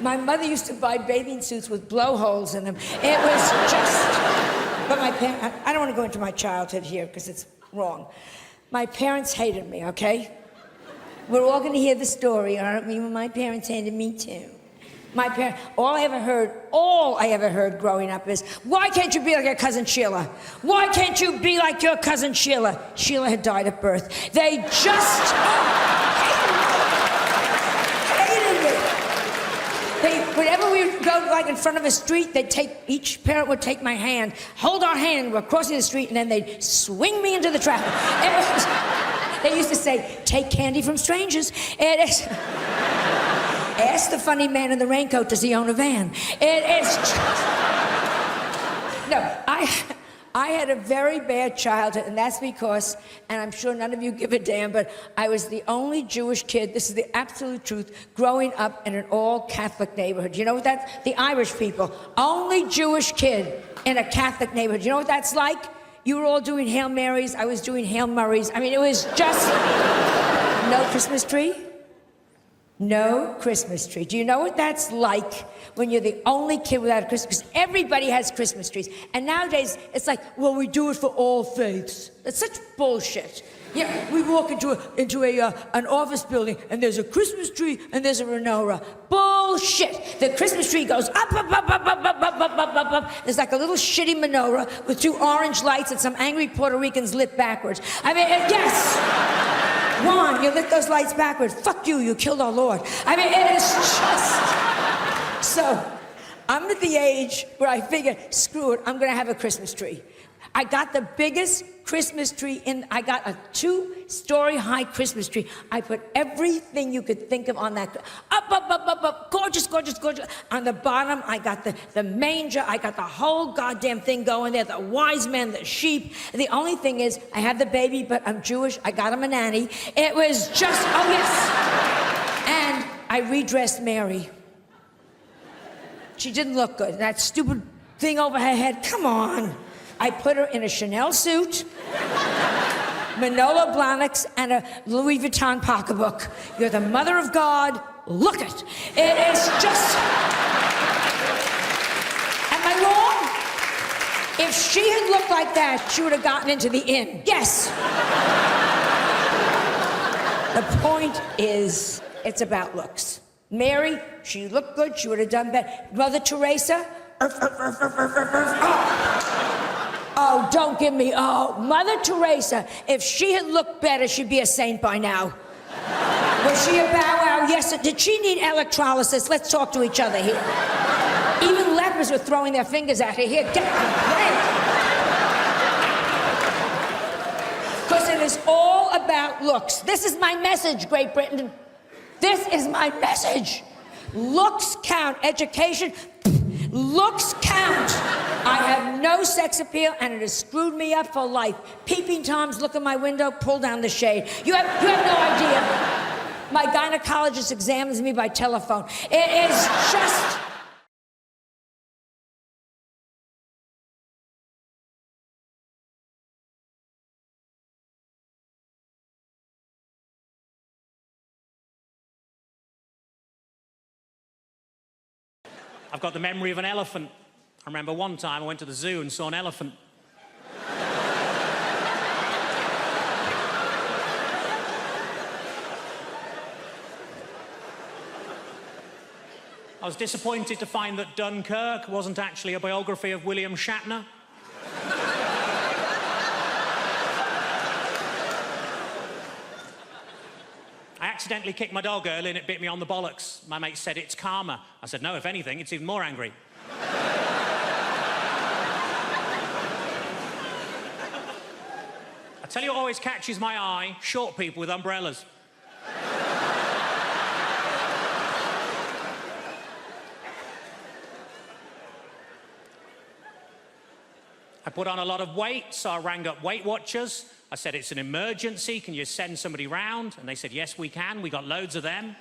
My mother used to buy bathing suits with blowholes in them. It was just... But my parents... I don't want to go into my childhood here because it's wrong. My parents hated me, okay? We're all going to hear the story, aren't we? My parents hated me too. My parents... All I ever heard growing up is, why can't you be like your cousin Sheila? Why can't you be like your cousin Sheila? Sheila had died at birth. They just... Whenever we would go, like, in front of a street, each parent would take my hand, hold our hand, we're crossing the street, and then they'd swing me into the traffic. They used to say, take candy from strangers. Ask the funny man in the raincoat, does he own a van? No, I had a very bad childhood, and that's because, and I'm sure none of you give a damn, but I was the only Jewish kid, this is the absolute truth, growing up in an all-Catholic neighborhood. You know what that's? The Irish people. Only Jewish kid in a Catholic neighborhood. You know what that's like? You were all doing Hail Marys, I was doing Hail Murrays. I mean, it was just... No Christmas tree? No Christmas tree. Do you know what that's like when you're the only kid without a Christmas? Because everybody has Christmas trees. And nowadays, it's like, well, we do it for all faiths. That's such bullshit. Yeah, we walk into an office building, and there's a Christmas tree, and there's a menorah. Bullshit. The Christmas tree goes up, up, up, up, up, up, up, up, up, up, up. There's like a little shitty menorah with 2 orange lights that some angry Puerto Ricans lit backwards. I mean, yes! Juan, you lit those lights backwards. Fuck you, you killed our Lord. I mean, it is just... So, I'm at the age where I figure, screw it, I'm gonna have a Christmas tree. I got the biggest Christmas tree I got a 2-story high Christmas tree. I put everything you could think of on that. Up, up, up, up, up, gorgeous, gorgeous, gorgeous. On the bottom, I got the manger. I got the whole goddamn thing going there. The wise men, the sheep. The only thing is, I had the baby, but I'm Jewish. I got him a nanny. It was just, oh yes. And I redressed Mary. She didn't look good. That stupid thing over her head, come on. I put her in a Chanel suit, Manolo Blahniks, and a Louis Vuitton pocketbook. You're the mother of God. Look it. It is just... Am I wrong? If she had looked like that, she would have gotten into the inn. Yes. The point is, it's about looks. Mary, she looked good. She would have done better. Mother Teresa, oh, don't give me, oh, Mother Teresa, if she had looked better, she'd be a saint by now. Was she a bow wow? Yes. Did she need electrolysis? Let's talk to each other here. Even lepers were throwing their fingers at her. Here, get because it is all about looks. This is my message, Great Britain. This is my message. Looks count. Education, looks count. I have no sex appeal, and it has screwed me up for life. Peeping Toms look in my window, pull down the shade. You have no idea. My gynecologist examines me by telephone. It is just... I've got the memory of an elephant. I remember one time I went to the zoo and saw an elephant. I was disappointed to find that Dunkirk wasn't actually a biography of William Shatner. I accidentally kicked my dog early and it bit me on the bollocks. My mate said, it's karma. I said, no, if anything, it's even more angry. I tell you what always catches my eye, short people with umbrellas. I put on a lot of weight, so I rang up Weight Watchers. I said, it's an emergency, can you send somebody round? And they said, yes, we can, we got loads of them.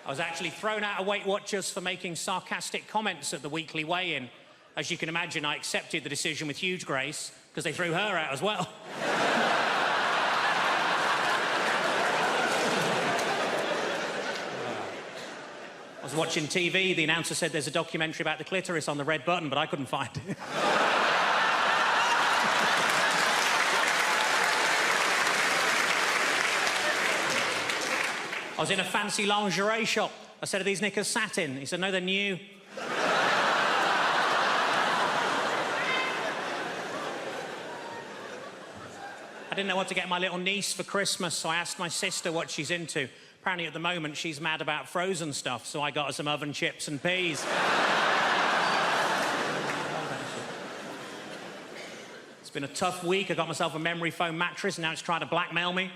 I was actually thrown out of Weight Watchers for making sarcastic comments at the weekly weigh-in. As you can imagine, I accepted the decision with huge grace because they threw her out as well. I was watching TV, the announcer said there's a documentary about the clitoris on the red button, but I couldn't find it. I was in a fancy lingerie shop. I said, are these knickers satin? He said, no, they're new. I didn't know what to get my little niece for Christmas, so I asked my sister what she's into. Apparently, at the moment, she's mad about frozen stuff, so I got her some oven chips and peas. It's been a tough week. I got myself a memory foam mattress, and now it's trying to blackmail me.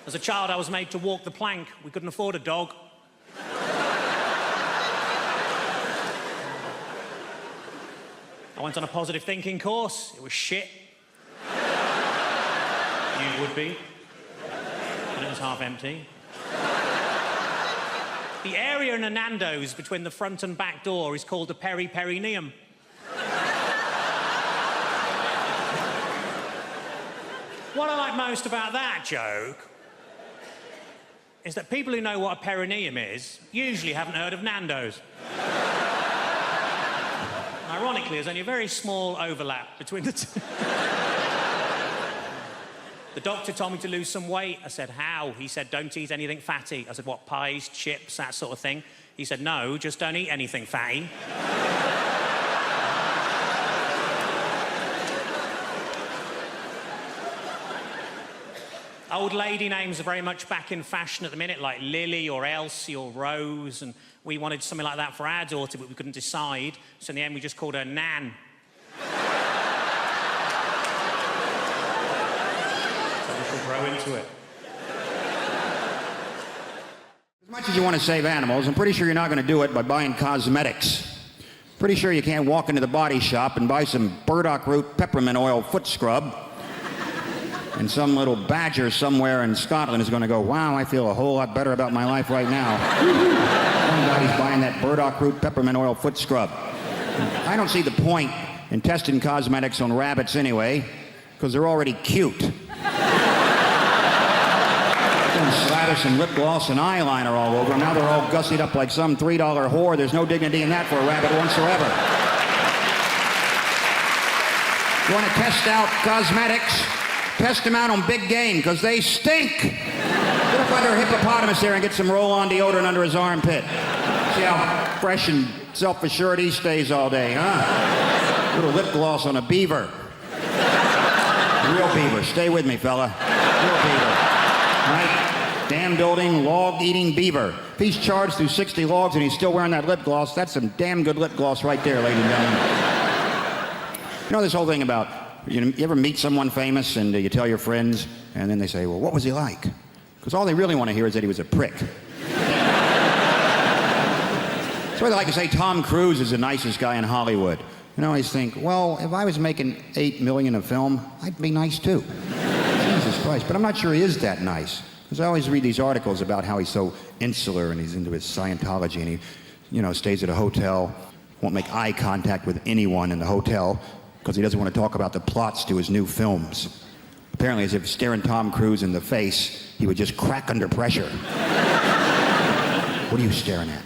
As a child, I was made to walk the plank. We couldn't afford a dog. I went on a positive thinking course. It was shit. You would be. And it was half empty. The area in a Nando's between the front and back door is called the peri-perineum. What I like most about that joke is that people who know what a perineum is usually haven't heard of Nando's. Ironically, there's only a very small overlap between the two. The doctor told me to lose some weight. I said, how? He said, don't eat anything fatty. I said, what, pies, chips, that sort of thing? He said, no, just don't eat anything fatty. Old lady names are very much back in fashion at the minute, like Lily or Elsie or Rose, and we wanted something like that for our daughter, but we couldn't decide, so in the end we just called her Nan. So we should grow into it. As much as you want to save animals, I'm pretty sure you're not going to do it by buying cosmetics. Pretty sure you can't walk into the body shop and buy some burdock root peppermint oil foot scrub, and some little badger somewhere in Scotland is going to go, wow, I feel a whole lot better about my life right now. Somebody's buying that burdock root peppermint oil foot scrub. I don't see the point in testing cosmetics on rabbits anyway, because they're already cute. Then slather some lip gloss and eyeliner all over them. Now they're all gussied up like some $3 whore. There's no dignity in that for a rabbit whatsoever. You want to test out cosmetics? Test them out on big game, because they stink. Get up under a hippopotamus there and get some roll-on deodorant under his armpit. See how fresh and self-assured he stays all day, huh? Little lip gloss on a beaver. Real beaver. Stay with me, fella. Real beaver. Right? Dam-building, log-eating beaver. If he's charged through 60 logs and he's still wearing that lip gloss, that's some damn good lip gloss right there, ladies and gentlemen. You know this whole thing about, you ever meet someone famous and you tell your friends, and then they say, well, what was he like? Because all they really want to hear is that he was a prick. That's why they like to say Tom Cruise is the nicest guy in Hollywood. And I always think, well, if I was making $8 million a film, I'd be nice too. Jesus Christ. But I'm not sure he is that nice. Because I always read these articles about how he's so insular and he's into his Scientology, and he, stays at a hotel, won't make eye contact with anyone in the hotel, because he doesn't want to talk about the plots to his new films. Apparently, as if staring Tom Cruise in the face, he would just crack under pressure. What are you staring at?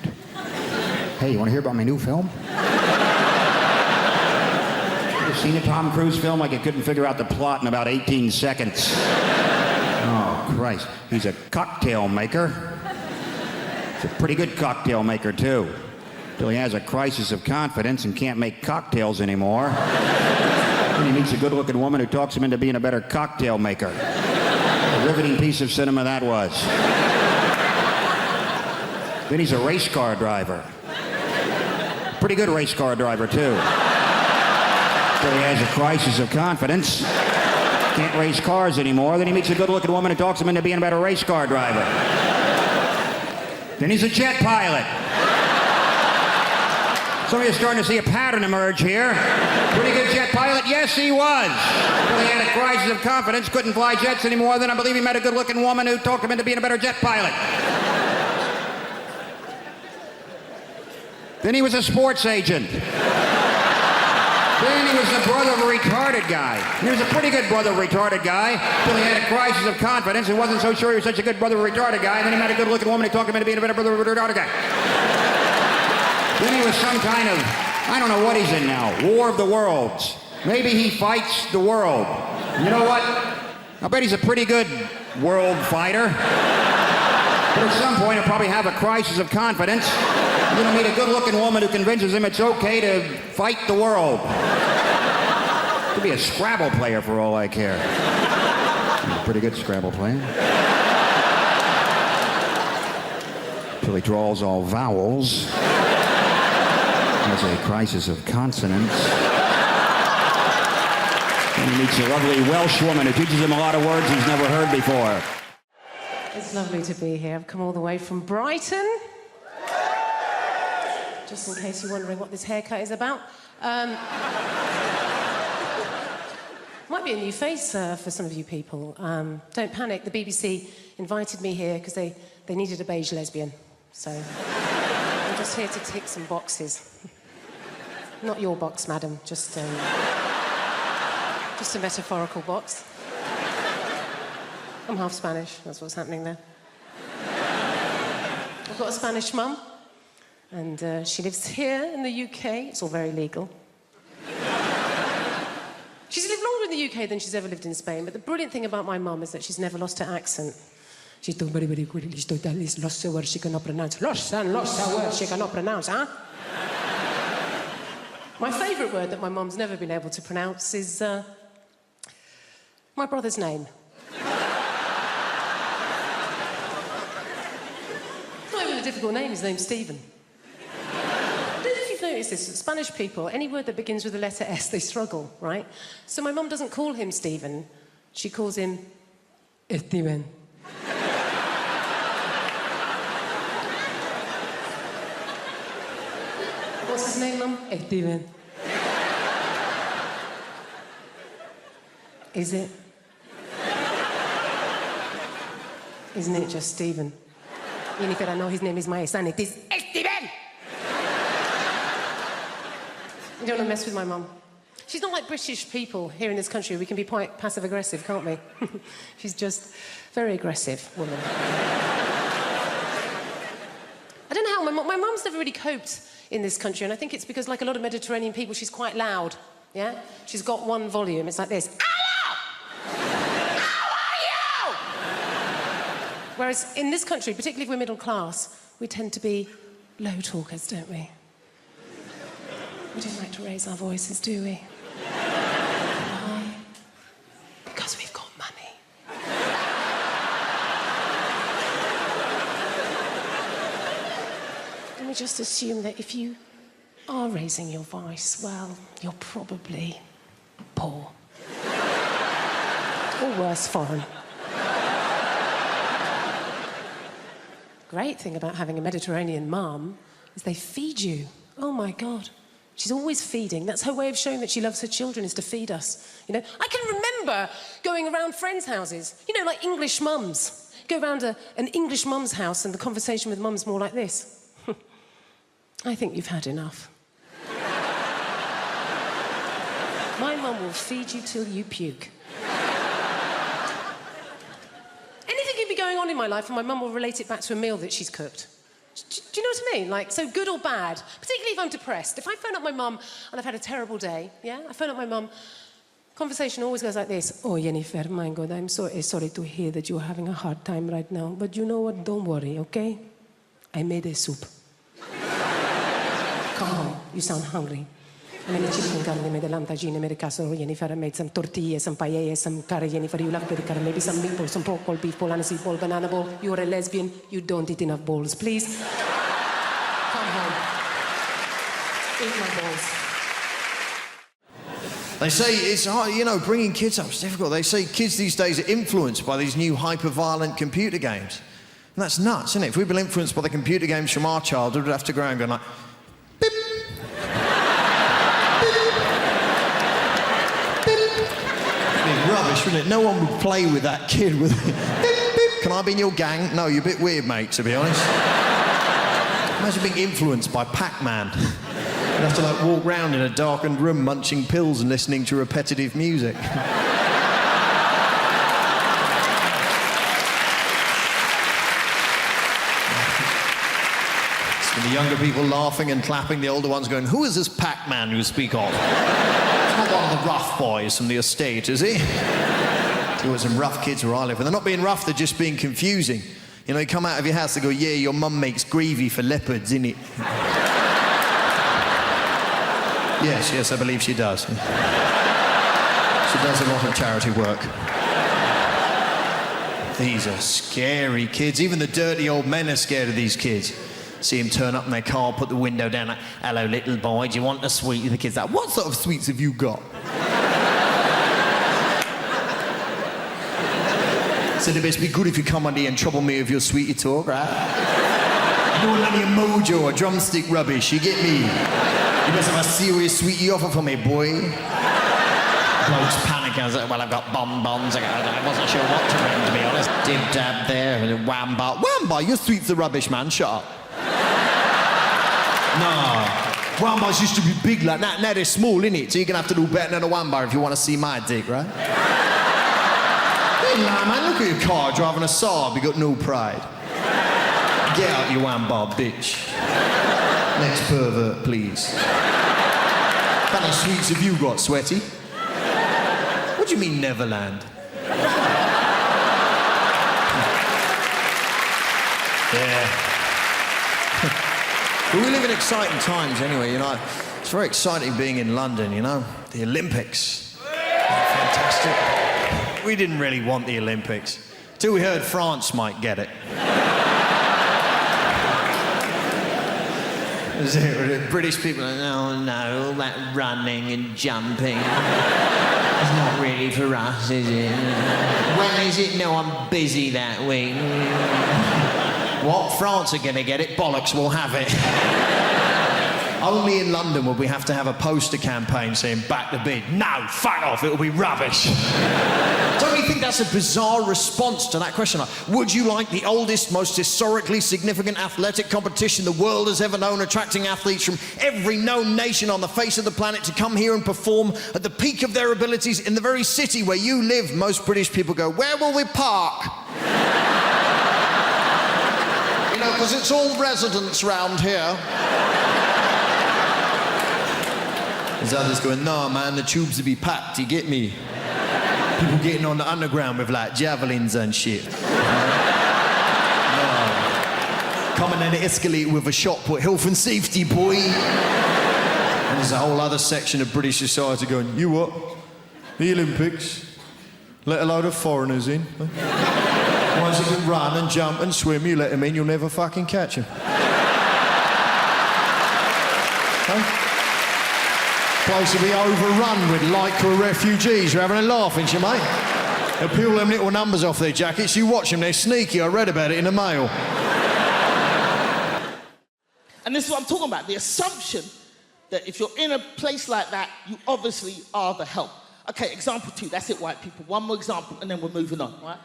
Hey, you want to hear about my new film? You ever seen a Tom Cruise film like it couldn't figure out the plot in about 18 seconds? Oh, Christ. He's a cocktail maker. He's a pretty good cocktail maker, too. Till he has a crisis of confidence and can't make cocktails anymore. And he meets a good-looking woman who talks him into being a better cocktail maker. A riveting piece of cinema that was. Then he's a race car driver. Pretty good race car driver, too. Till he has a crisis of confidence. Can't race cars anymore. Then he meets a good-looking woman who talks him into being a better race car driver. Then he's a jet pilot. Some of you are starting to see a pattern emerge here. Pretty good jet pilot? Yes, he was. Until he had a crisis of confidence, couldn't fly jets anymore. Then I believe he met a good-looking woman who talked him into being a better jet pilot. Then he was a sports agent. Then he was the brother of a retarded guy. And he was a pretty good brother of a retarded guy until he had a crisis of confidence and wasn't so sure he was such a good brother of a retarded guy. And then he met a good-looking woman who talked him into being a better brother of a retarded guy. Then he was some kind of, I don't know what he's in now, War of the Worlds. Maybe he fights the world. You know what? I bet he's a pretty good world fighter. But at some point he'll probably have a crisis of confidence. You're gonna meet a good-looking woman who convinces him it's okay to fight the world. Could be a Scrabble player for all I care. He's a pretty good Scrabble player. Till he draws all vowels. Has a crisis of consonants. And he meets a lovely Welsh woman who teaches him a lot of words he's never heard before. It's lovely to be here. I've come all the way from Brighton. Just in case you're wondering what this haircut is about. Might be a new face for some of you people. Don't panic, the BBC invited me here because they needed a beige lesbian. So I'm just here to tick some boxes. Not your box, madam, just a metaphorical box. I'm half Spanish, that's what's happening there. I've got a Spanish mum, and she lives here in the UK. It's all very legal. She's lived longer in the UK than she's ever lived in Spain, but the brilliant thing about my mum is that she's never lost her accent. She talks very, very quickly. She lost her words she cannot pronounce. Lost her words she cannot pronounce, huh? My favourite word that my mum's never been able to pronounce is my brother's name. Not even a difficult name, his name's Stephen. I don't know if you've noticed this, Spanish people, any word that begins with the letter S, they struggle, right? So my mum doesn't call him Stephen, she calls him Steven. What's his name, Mum? Steven. Is it? Isn't it just Stephen? Jennifer, I know his name is my son. It is Steven! You don't want to mess with my mum. She's not like British people here in this country. We can be quite passive-aggressive, can't we? She's just very aggressive woman. I don't know how my mum's never really coped in this country, and I think it's because, like a lot of Mediterranean people, she's quite loud, yeah? She's got one volume, it's like this. Hello! How are you? Whereas in this country, particularly if we're middle class, we tend to be low talkers, don't we? We don't like to raise our voices, do we? Why? Because we've got money. And we just assume that if you are raising your voice, well, you're probably poor. Or worse, foreign. Great thing about having a Mediterranean mum is they feed you. Oh, my God. She's always feeding. That's her way of showing that she loves her children, is to feed us. You know, I can remember going around friends' houses, you know, like English mums. Go around an English mum's house and the conversation with mum's more like this. I think you've had enough. My mum will feed you till you puke. Anything could be going on in my life and my mum will relate it back to a meal that she's cooked. Do you know what I mean? Like, so good or bad, particularly if I'm depressed. If I phone up my mum and I've had a terrible day, yeah? I phone up my mum, conversation always goes like this. Oh, Jennifer, my God, I'm so sorry to hear that you're having a hard time right now. But you know what? Don't worry, okay? I made a soup. Come home. You sound hungry. I made a chicken curry, I made a lamb tagine, I made a casserole, Jennifer. I made some tortillas, some paella, some curry, Jennifer. You love the curry, maybe some meatballs, some pork ball, beef ball, aniseed ball, banana ball. You're a lesbian. You don't eat enough balls. Please, come home. Eat my balls. They say it's hard, you know, bringing kids up is difficult. They say kids these days are influenced by these new hyper-violent computer games. And that's nuts, isn't it? If we've been influenced by the computer games from our childhood, we'd have to go around going like, beep. Rubbish, wouldn't it? No one would play with that kid with beep, beep. Can I be in your gang? No, you're a bit weird, mate, to be honest. Imagine being influenced by Pac-Man. You'd have to like walk around in a darkened room munching pills and listening to repetitive music. The younger people laughing and clapping, the older ones going, who is this Pac-Man you speak of? It's not one of the rough boys from the estate, is he? There were some rough kids where I live, and they're not being rough, they're just being confusing. You know, you come out of your house, they go, yeah, your mum makes gravy for leopards, innit? Yes, I believe she does. She does a lot of charity work. These are scary kids. Even the dirty old men are scared of these kids. See him turn up in their car, put the window down, like, hello, little boy, do you want a sweet? The kid's like, what sort of sweets have you got? Said it best be good if you come under here and trouble me with your sweetie talk, right? You don't want none of your mojo or drumstick rubbish, you get me? You must have a serious sweetie offer for me, boy. Blokes panicking. I was like, well, I've got bonbons. I wasn't sure what to bring, to be honest. Dib dab there, and then wham bar. Wham bar, your sweets are rubbish, man, shut up. No. Wambars used to be big like that. Now they're small, innit? So you're gonna have to do better than a wambar if you want to see my dick, right? Hey, man, look at your car driving a Saab. You got no pride. Get out, you wambar, bitch. Next pervert, please. What kind of sweets have you got, sweaty? What do you mean, Neverland? Yeah. But we live in exciting times anyway, you know. It's very exciting being in London, you know. The Olympics. Fantastic. We didn't really want the Olympics till we heard France might get it. The British people are like, oh no, all that running and jumping. It's not really for us, is it? When is it? No, I'm busy that week. What? France are going to get it? Bollocks, we'll have it. Only in London would we have to have a poster campaign saying, back the bid. No, fuck off, it'll be rubbish. Don't you think that's a bizarre response to that question? Like, would you like the oldest, most historically significant athletic competition the world has ever known, attracting athletes from every known nation on the face of the planet to come here and perform at the peak of their abilities in the very city where you live? Most British people go, where will we park? You know, because it's all residents round here. There's others going, no, man, the tubes will be packed, you get me? People getting on the underground with, like, javelins and shit. No. Coming in the escalator with a shot put, health and safety, boy. And there's a whole other section of British society going, you what? The Olympics? Let a load of foreigners in. Ones that can run and jump and swim, you let them in, you'll never fucking catch them. Huh? Place to be overrun with Lycra refugees. You're having a laugh, ain't you, mate? They peel them little numbers off their jackets. You watch them, they're sneaky. I read about it in the Mail. And this is what I'm talking about, the assumption that if you're in a place like that, you obviously are the help. Okay, example 2, that's it, white people. One more example, and then we're moving on, right?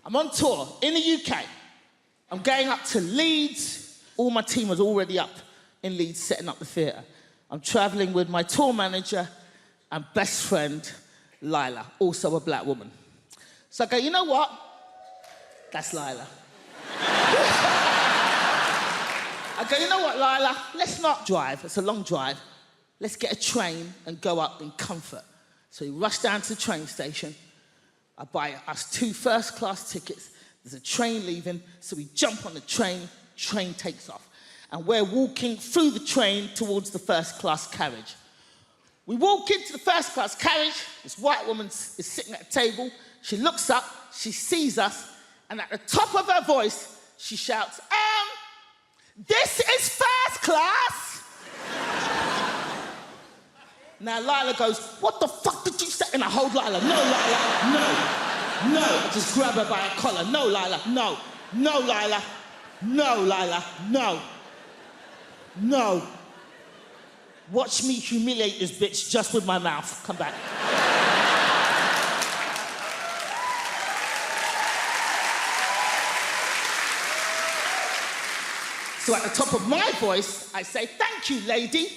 I'm on tour in the UK. I'm going up to Leeds. All my team was already up in Leeds setting up the theatre. I'm travelling with my tour manager and best friend, Lila, also a black woman. So I go, you know what? That's Lila. I go, you know what, Lila? Let's not drive. It's a long drive. Let's get a train and go up in comfort. So we rush down to the train station. I buy us 2 first-class tickets. There's a train leaving, so we jump on the train takes off. And we're walking through the train towards the first-class carriage. We walk into the first-class carriage. This white woman is sitting at a table. She looks up, she sees us, and at the top of her voice, she shouts, this is first class! Now Lila goes, what the fuck did you say? And I hold Lila, no, Lila, no. I just grab her by her collar, no, Lila, no. No, Lila, no, Lila, no. No. Watch me humiliate this bitch just with my mouth. Come back. So at the top of my voice, I say, "Thank you, lady."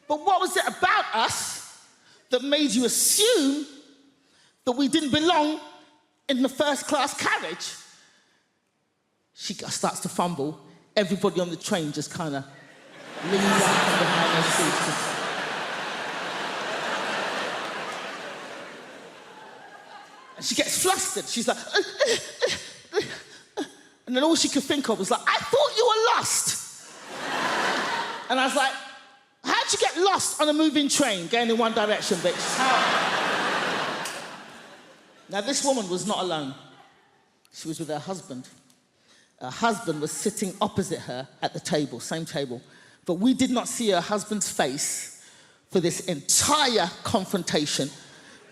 But what was it about us that made you assume that we didn't belong in the first-class carriage? She starts to fumble. Everybody on the train just kind of leans out from behind their seats. And she gets flustered. She's like, and then all she could think of was like, "I thought you were lost." And I was like, "How'd you get lost on a moving train going in one direction, bitch? How?" Now, this woman was not alone. She was with her husband. Her husband was sitting opposite her at the table, same table. But we did not see her husband's face for this entire confrontation,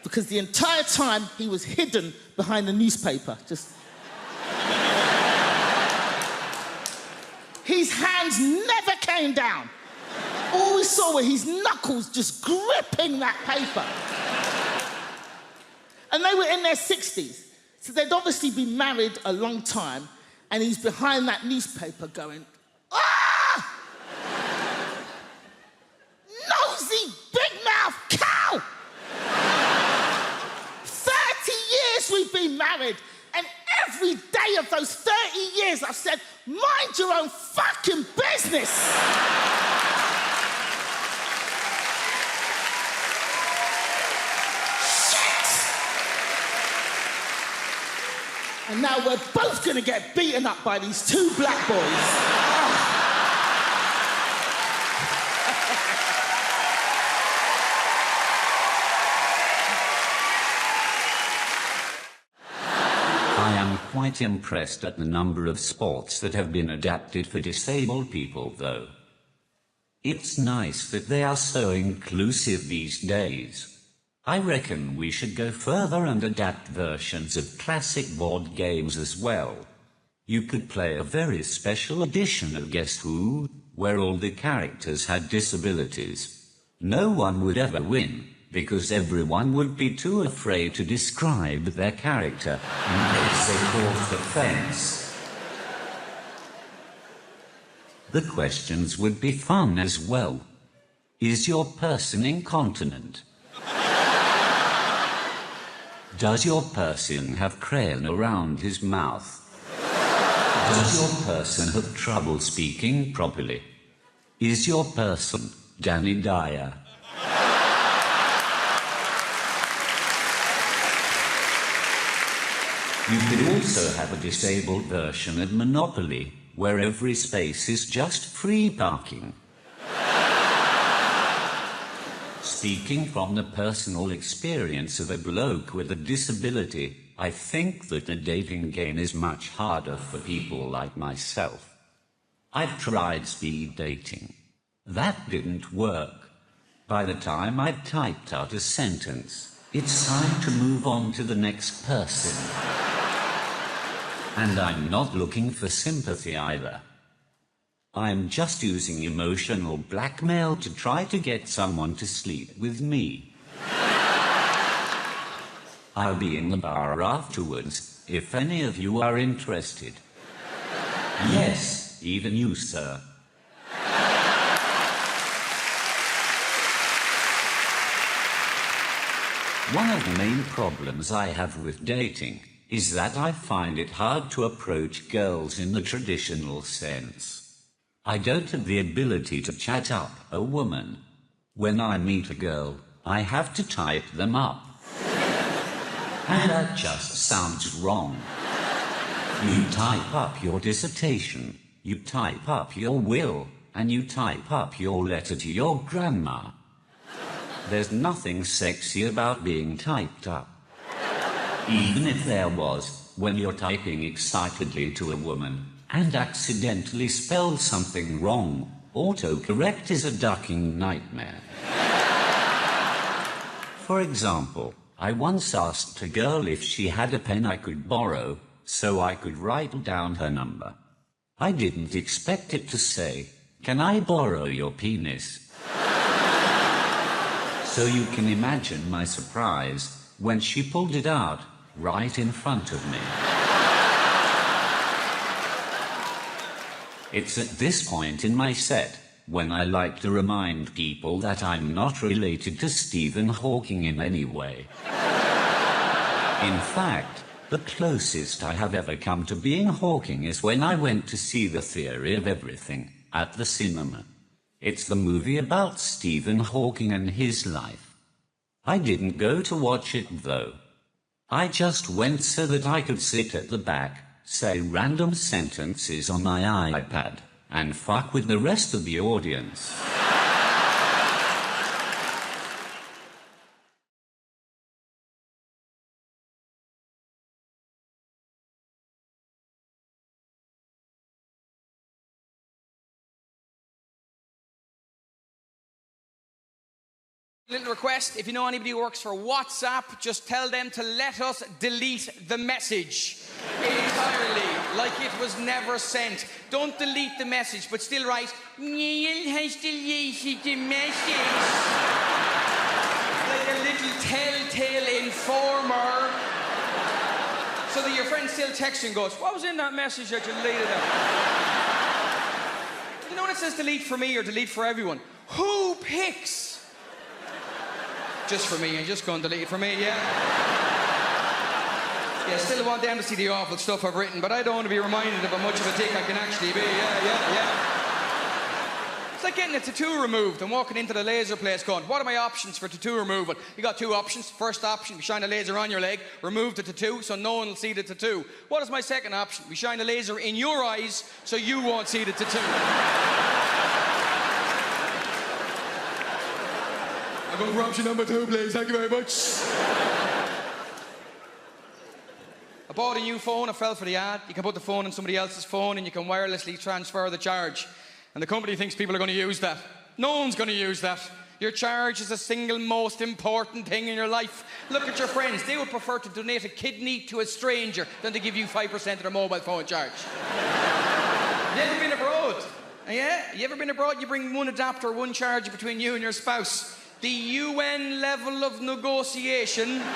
because the entire time he was hidden behind the newspaper. His hands never came down. All we saw were his knuckles just gripping that paper. And they were in their 60s. So they'd obviously been married a long time, and he's behind that newspaper going, "Ah! Nosy, big-mouth cow! 30 years we've been married, and every day of those 30 years I've said, mind your own fucking business." And now we're both gonna get beaten up by these two black boys. I am quite impressed at the number of sports that have been adapted for disabled people, though. It's nice that they are so inclusive these days. I reckon we should go further and adapt versions of classic board games as well. You could play a very special edition of Guess Who, where all the characters had disabilities. No one would ever win, because everyone would be too afraid to describe their character in case they caused offense. The questions would be fun as well. Is your person incontinent? Does your person have crayon around his mouth? Does your person have trouble speaking properly? Is your person Danny Dyer? You could also have a disabled version of Monopoly, where every space is just free parking. Speaking from the personal experience of a bloke with a disability, I think that the dating game is much harder for people like myself. I've tried speed dating. That didn't work. By the time I'd typed out a sentence, it's time to move on to the next person. And I'm not looking for sympathy either. I'm just using emotional blackmail to try to get someone to sleep with me. I'll be in the bar afterwards, if any of you are interested. Yes, even you, sir. One of the main problems I have with dating is that I find it hard to approach girls in the traditional sense. I don't have the ability to chat up a woman. When I meet a girl, I have to type them up. And that just sounds wrong. You type up your dissertation, you type up your will, and you type up your letter to your grandma. There's nothing sexy about being typed up. Even if there was, when you're typing excitedly to a woman and accidentally spell something wrong, autocorrect is a ducking nightmare. For example, I once asked a girl if she had a pen I could borrow, so I could write down her number. I didn't expect it to say, "Can I borrow your penis?" So you can imagine my surprise when she pulled it out right in front of me. It's at this point in my set when I like to remind people that I'm not related to Stephen Hawking in any way. In fact, the closest I have ever come to being Hawking is when I went to see The Theory of Everything at the cinema. It's the movie about Stephen Hawking and his life. I didn't go to watch it though. I just went so that I could sit at the back, say random sentences on my iPad, and fuck with the rest of the audience. Little request, if you know anybody who works for WhatsApp, just tell them to let us delete the message entirely, like it was never sent. Don't delete the message, but still write, Neil has deleted the message. Like a little telltale informer. So that your friend still texts you and goes, what was in that message that you deleted it? You know when it says delete for me or delete for everyone? Who picks? Just for me, and just go and delete it for me, yeah? Yeah, still want them to see the awful stuff I've written, but I don't want to be reminded of how much of a dick I can actually be, yeah. It's like getting a tattoo removed and walking into the laser place going, what are my options for tattoo removal? You got two options. First option, we shine a laser on your leg, remove the tattoo so no one will see the tattoo. What is my second option? We shine a laser in your eyes so you won't see the tattoo. I'll go for option number 2, please. Thank you very much. I bought a new phone. I fell for the ad. You can put the phone on somebody else's phone and you can wirelessly transfer the charge. And the company thinks people are going to use that. No one's going to use that. Your charge is the single most important thing in your life. Look at your friends. They would prefer to donate a kidney to a stranger than to give you 5% of their mobile phone charge. You ever been abroad? Yeah? You ever been abroad? You bring one adapter, one charger between you and your spouse. The UN level of negotiation involved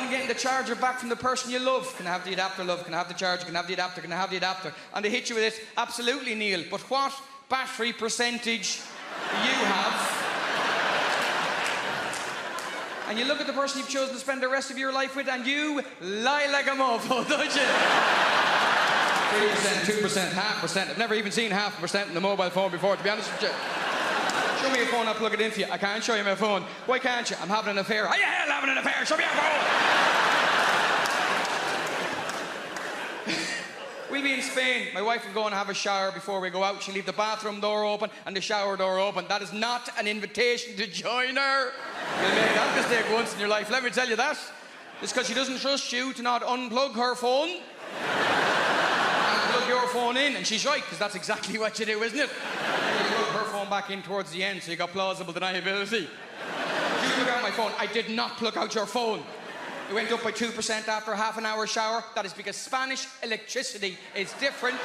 in getting the charger back from the person you love. Can I have the adapter, love? Can I have the charger? Can I have the adapter? Can I have the adapter? And they hit you with it. Absolutely, Neil. But what battery percentage do you have? And you look at the person you've chosen to spend the rest of your life with and you lie like a mofo, don't you? 3%, 2%, 0.5%. I've never even seen 0.5% in the mobile phone before, to be honest with you. Show me your phone, I'll plug it in for you. I can't show you my phone. Why can't you? I'm having an affair. Are you hell having an affair? Show me your phone! We'll be in Spain. My wife will go and have a shower before we go out. She'll leave the bathroom door open and the shower door open. That is not an invitation to join her. You'll make that mistake once in your life, let me tell you that. It's because she doesn't trust you to not unplug her phone and plug your phone in. And she's right, because that's exactly what you do, isn't it? You plug her phone back in towards the end, so you got plausible deniability. You plug out my phone. I did not plug out your phone. It went up by 2% after a half an hour shower. That is because Spanish electricity is different.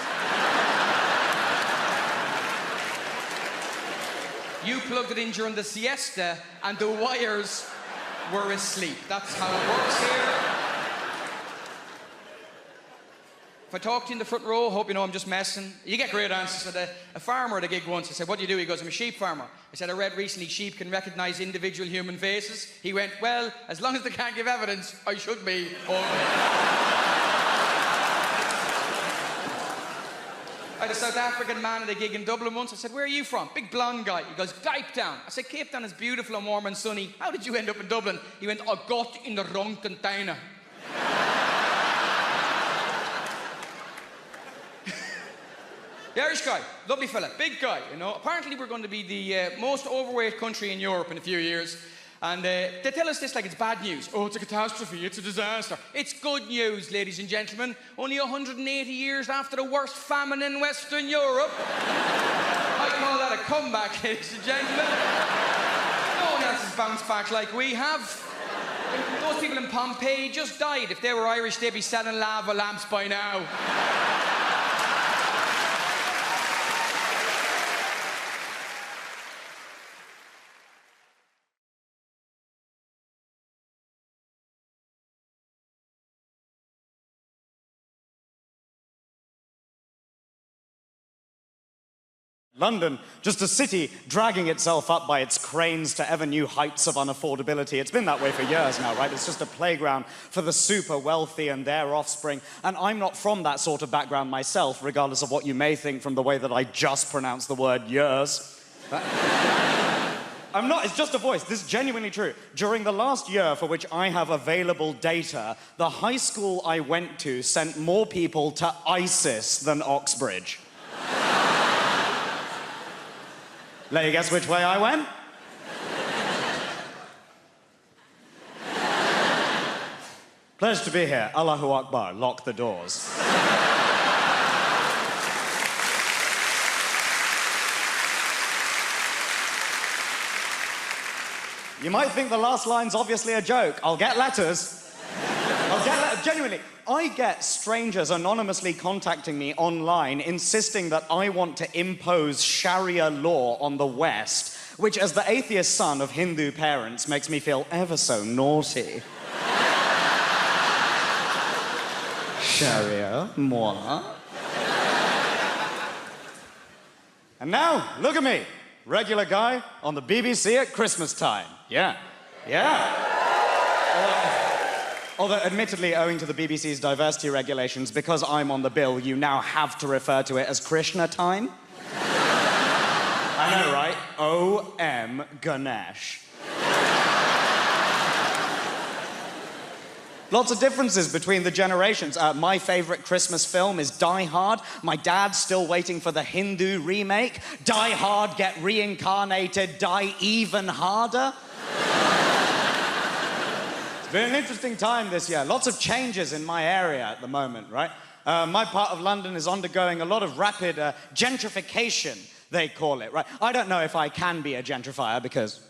You plugged it in during the siesta and the wires were asleep. That's how it works here. If I talk to you in the front row, hope you know I'm just messing. You get great answers. I had a farmer at a gig once. I said, what do you do? He goes, I'm a sheep farmer. I said, I read recently sheep can recognise individual human faces. He went, well, as long as they can't give evidence, I should be okay. I had a South African man at a gig in Dublin once. I said, where are you from? Big blonde guy. He goes, Cape Town. I said, Cape Town is beautiful and warm and sunny. How did you end up in Dublin? He went, I got in the wrong container. The Irish guy, lovely fella, big guy, you know. Apparently we're going to be the most overweight country in Europe in a few years. And they tell us this like it's bad news. Oh, it's a catastrophe, it's a disaster. It's good news, ladies and gentlemen. Only 180 years after the worst famine in Western Europe. I call that a comeback, ladies and gentlemen. No one else has bounced back like we have. Those people in Pompeii just died. If they were Irish, they'd be selling lava lamps by now. London, just a city dragging itself up by its cranes to ever new heights of unaffordability. It's been that way for years now, right? It's just a playground for the super wealthy and their offspring. And I'm not from that sort of background myself, regardless of what you may think from the way that I just pronounced the word years. I'm not, it's just a voice. This is genuinely true. During the last year for which I have available data, the high school I went to sent more people to ISIS than Oxbridge. Let you guess which way I went? Pleasure to be here. Allahu Akbar. Lock the doors. You might think the last line's obviously a joke. I'll get letters. Genuinely, I get strangers anonymously contacting me online insisting that I want to impose Sharia law on the West, which, as the atheist son of Hindu parents, makes me feel ever so naughty. Sharia, moi. And now, look at me. Regular guy on the BBC at Christmas time. Yeah. Although, admittedly, owing to the BBC's diversity regulations, because I'm on the bill, you now have to refer to it as Krishna time. I know, right? O.M. Ganesh. Lots of differences between the generations. My favorite Christmas film is Die Hard. My dad's still waiting for the Hindu remake. Die Hard, get reincarnated, die even harder. It's been an interesting time this year. Lots of changes in my area at the moment, right? My part of London is undergoing a lot of rapid gentrification, they call it, right? I don't know if I can be a gentrifier because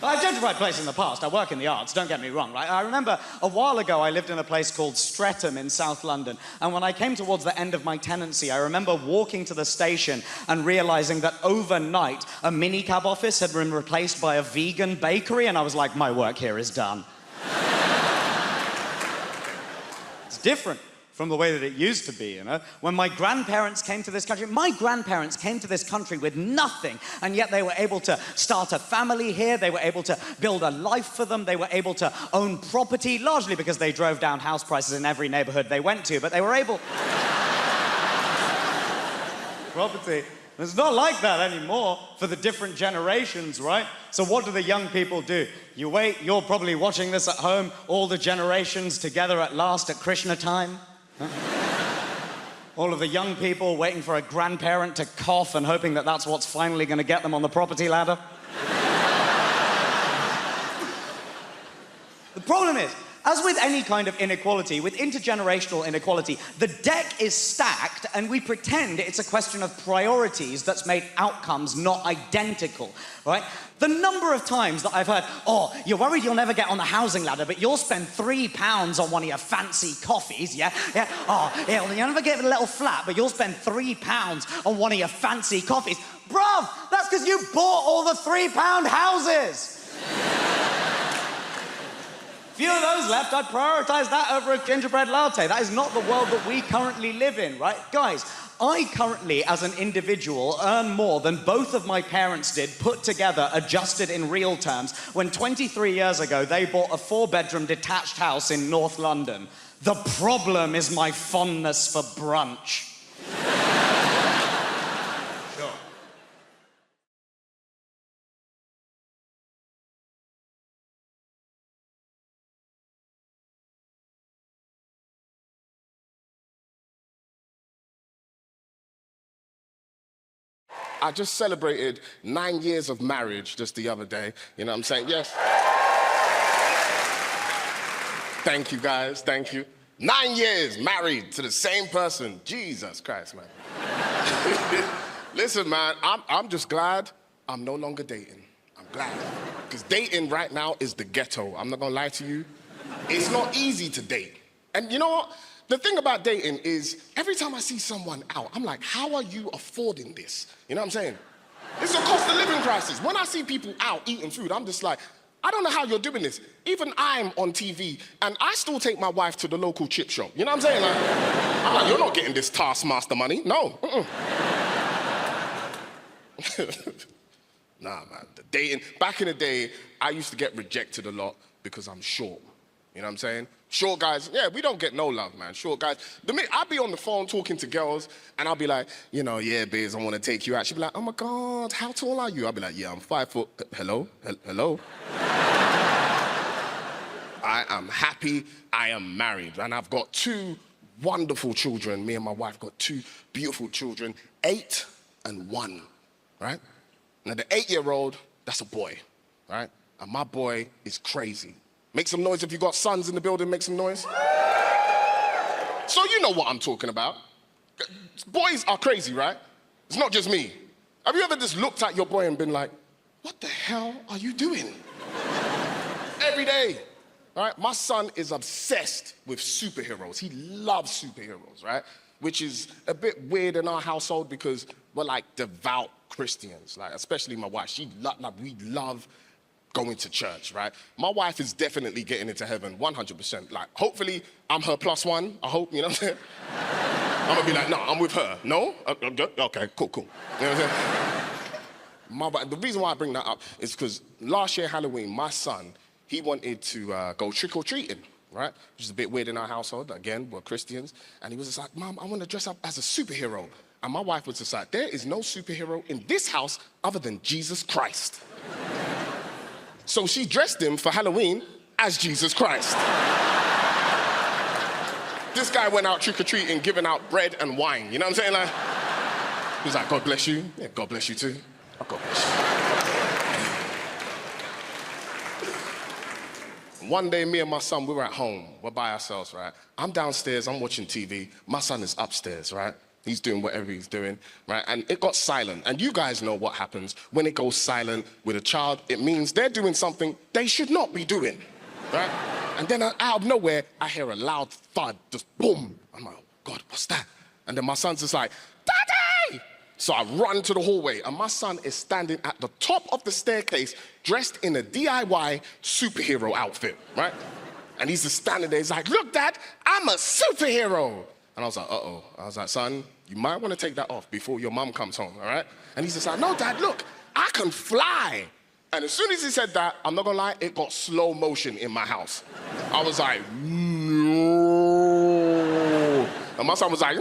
I've gentrified places in the past. I work in the arts, don't get me wrong, right? I remember a while ago I lived in a place called Streatham in South London, and when I came towards the end of my tenancy, I remember walking to the station and realizing that overnight a minicab office had been replaced by a vegan bakery, and I was like, my work here is done. It's different from the way that it used to be, you know? When my grandparents came to this country with nothing, and yet they were able to start a family here, they were able to build a life for them, they were able to own property, largely because they drove down house prices in every neighborhood they went to, but they were able... Property. It's not like that anymore for the different generations, right? So what do the young people do? You wait, you're probably watching this at home, all the generations together at last at Krishna time. Huh? All of the young people waiting for a grandparent to cough and hoping that that's what's finally going to get them on the property ladder. The problem is, as with any kind of inequality, with intergenerational inequality, the deck is stacked and we pretend it's a question of priorities that's made outcomes not identical, right? The number of times that I've heard, oh, you're worried you'll never get on the housing ladder, but you'll spend £3 on one of your fancy coffees, yeah? Oh, yeah, well, you'll never get a little flat, but you'll spend £3 on one of your fancy coffees. Bruv, that's because you bought all the £3 houses. Few of those left, I'd prioritize that over a gingerbread latte. That is not the world that we currently live in, right? Guys, I currently, as an individual, earn more than both of my parents did, put together, adjusted in real terms, when 23 years ago they bought a 4-bedroom detached house in North London. The problem is my fondness for brunch. Sure. I just celebrated 9 years of marriage just the other day. You know what I'm saying? Yes. Thank you, guys. Thank you. 9 years married to the same person. Jesus Christ, man. Listen, man, I'm just glad I'm no longer dating. I'm glad. Because dating right now is the ghetto. I'm not going to lie to you. It's not easy to date. And you know what? The thing about dating is, every time I see someone out, I'm like, how are you affording this? You know what I'm saying? It's a cost of living crisis. When I see people out eating food, I'm just like, I don't know how you're doing this. Even I'm on TV, and I still take my wife to the local chip shop. You know what I'm saying? Like, I'm like, you're not getting this Taskmaster money. No. Nah, man. The dating. Back in the day, I used to get rejected a lot because I'm short. You know what I'm saying? Short guys, yeah, we don't get no love, man. Short guys. I'll be on the phone talking to girls, and I'll be like, you know, yeah, babes, I want to take you out. She'll be like, oh my God, how tall are you? I'll be like, yeah, I'm 5 foot. Hello? Hello? I am happy. I am married, and I've got 2 wonderful children. Me and my wife got 2 beautiful children, 8 and 1, right? Now, the 8-year-old, that's a boy, right? And my boy is crazy. Make some noise if you got sons in the building, make some noise. So you know what I'm talking about. Boys are crazy, right? It's not just me. Have you ever just looked at your boy and been like, what the hell are you doing? Every day, right? My son is obsessed with superheroes. He loves superheroes, right? Which is a bit weird in our household because we're like devout Christians, like especially my wife. We love going to church, right? My wife is definitely getting into heaven, 100%. Like, hopefully, I'm her +1. I hope, you know what I'm saying? I'm gonna be like, no, I'm with her. No? Okay, cool. You know what I'm saying? The reason why I bring that up is because last year, Halloween, my son, he wanted to go trick-or-treating, right? Which is a bit weird in our household. Again, we're Christians. And he was just like, Mom, I want to dress up as a superhero. And my wife was just like, there is no superhero in this house other than Jesus Christ. So she dressed him for Halloween as Jesus Christ. This guy went out trick-or-treating, giving out bread and wine. You know what I'm saying? Like, he was like, God bless you. Yeah, God bless you too. Oh, God bless you. One day, me and my son, we were at home. We're by ourselves, right? I'm downstairs, I'm watching TV. My son is upstairs, right? He's doing whatever he's doing, right? And it got silent. And you guys know what happens when it goes silent with a child. It means they're doing something they should not be doing, right? And then out of nowhere, I hear a loud thud, just boom. I'm like, oh God, what's that? And then my son's just like, Daddy! So I run to the hallway, and my son is standing at the top of the staircase, dressed in a DIY superhero outfit, right? And he's just standing there, he's like, look, Dad, I'm a superhero. And I was like, uh-oh. I was like, son, you might want to take that off before your mom comes home, all right? And he's just like, no, Dad, look, I can fly. And as soon as he said that, I'm not gonna lie, it got slow motion in my house. I was like, no. And my son was like,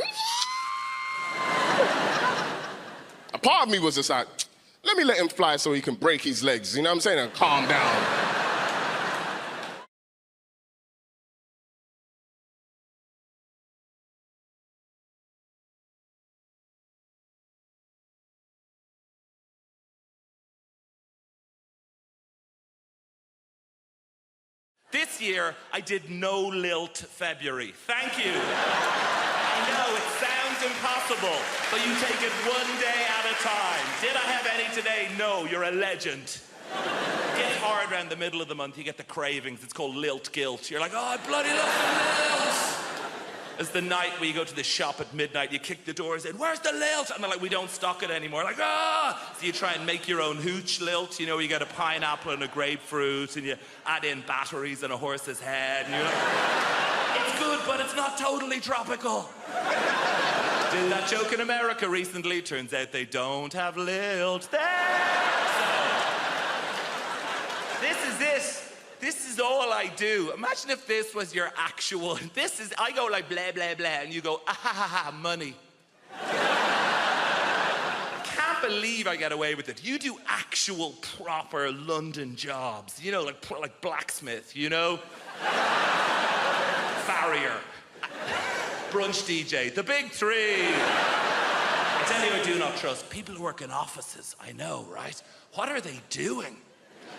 a part of me was just like, let me let him fly so he can break his legs, you know what I'm saying, and calm down. This year, I did no lilt February. Thank you. I know, it sounds impossible, but you take it one day at a time. Did I have any today? No, you're a legend. It gets hard around the middle of the month, you get the cravings. It's called lilt guilt. You're like, oh, I bloody love the lilt. It's the night where you go to the shop at midnight, you kick the doors in, where's the lilt? And they're like, we don't stock it anymore. Like, ah! So you try and make your own hooch lilt, you know, you get a pineapple and a grapefruit, and you add in batteries and a horse's head, and you're like, it's good, but it's not totally tropical. Did that joke in America recently. Turns out they don't have lilt there. So, this is it. This is all I do. Imagine if this was your actual, I go like blah, blah, blah, and you go, ah, ha, ha, ha, money. I can't believe I get away with it. You do actual, proper London jobs. You know, like blacksmith, you know? Farrier. Brunch DJ, the big three. I tell you, I do not trust people who work in offices. I know, right? What are they doing?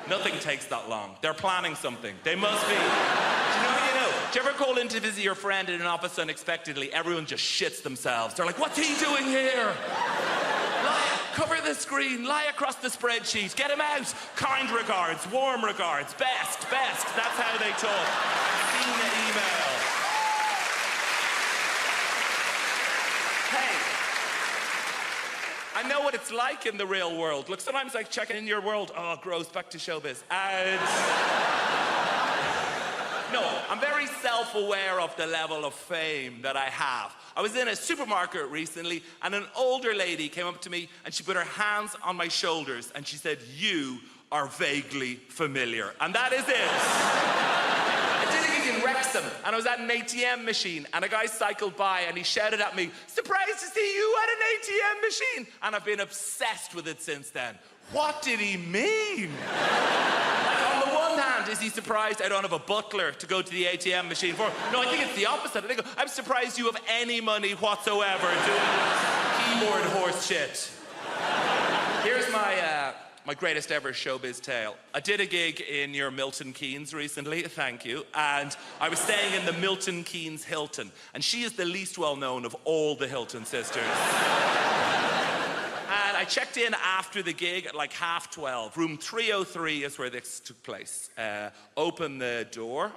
Nothing takes that long. They're planning something. They must be. Do you know? Do you ever call in to visit your friend in an office unexpectedly? Everyone just shits themselves. They're like, what's he doing here? Cover the screen, lie across the spreadsheet, get him out. Kind regards, warm regards, best. That's how they talk. I've seen the email. I know what it's like in the real world. Look, sometimes I check in your world. Oh, gross, back to showbiz. And... No, I'm very self-aware of the level of fame that I have. I was in a supermarket recently, and an older lady came up to me, and she put her hands on my shoulders, and she said, "You are vaguely familiar." And that is it. I did a gig in Wrexham, and I was at an ATM machine, and a guy cycled by, and he shouted at me, "Surprised to see you at an ATM machine." And I've been obsessed with it since then. What did he mean? On the one hand, is he surprised I don't have a butler to go to the ATM machine for? No, I think it's the opposite. I think I'm surprised you have any money whatsoever doing keyboard horse shit. Here's my greatest ever showbiz tale. I did a gig in your Milton Keynes recently, thank you, and I was staying in the Milton Keynes Hilton, and she is the least well-known of all the Hilton sisters. And I checked in after the gig at like 12:30. Room 303 is where this took place. Open the door,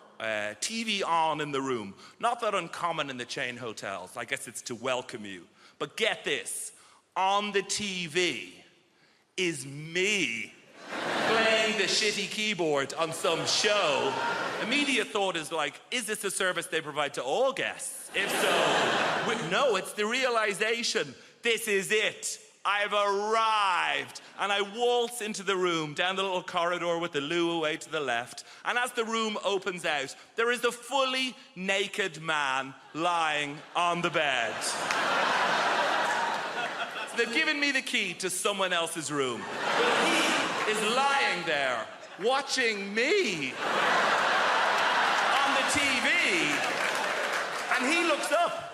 TV on in the room. Not that uncommon in the chain hotels. I guess it's to welcome you. But get this, on the TV is me playing the shitty keyboard on some show. Immediate thought is like, is this a service they provide to all guests? If so, no, it's the realization, this is it. I've arrived, and I waltz into the room, down the little corridor with the loo away to the left, and as the room opens out, there is a fully naked man lying on the bed. So they've given me the key to someone else's room, but he is lying there, watching me on the TV, and he looks up.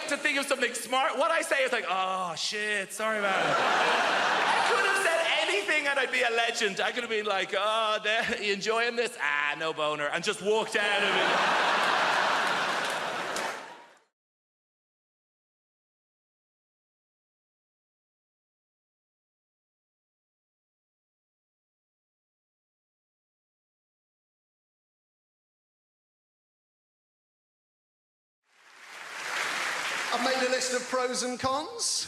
To think of something smart. What I say is like, "Oh, shit, sorry about it." I could have said anything and I'd be a legend. I could have been like, "Oh, you enjoying this? Ah, no boner," and just walked out of it. I've made a list of pros and cons,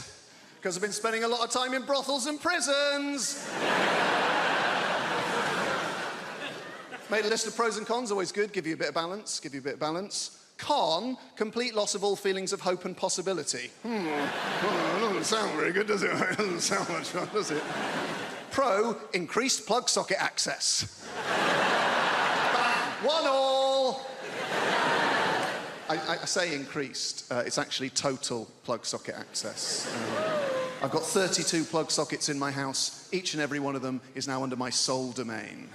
because I've been spending a lot of time in brothels and prisons. Made a list of pros and cons, always good, give you a bit of balance, Con, complete loss of all feelings of hope and possibility. It doesn't sound very good, does it? It doesn't sound much fun, does it? Pro, increased plug socket access. Bang, 1-1. I say increased, it's actually total plug socket access. I've got 32 plug sockets in my house. Each and every one of them is now under my sole domain.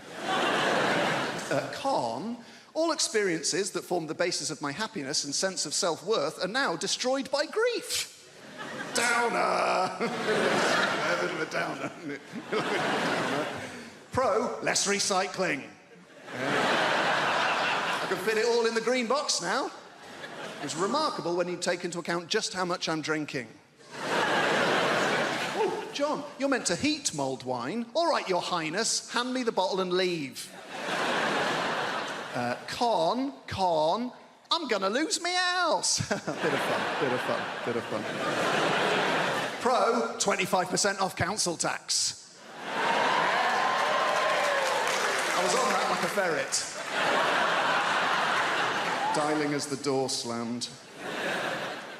Con, all experiences that form the basis of my happiness and sense of self-worth are now destroyed by grief. Downer. A bit of a downer, isn't it? Pro, less recycling. I can fit it all in the green box now. It's remarkable when you take into account just how much I'm drinking. Oh, John, you're meant to heat mulled wine. All right, Your Highness, hand me the bottle and leave. Con, I'm gonna lose me house. Bit of fun. Pro, 25% off council tax. I was on that like a ferret. Dialing as the door slammed.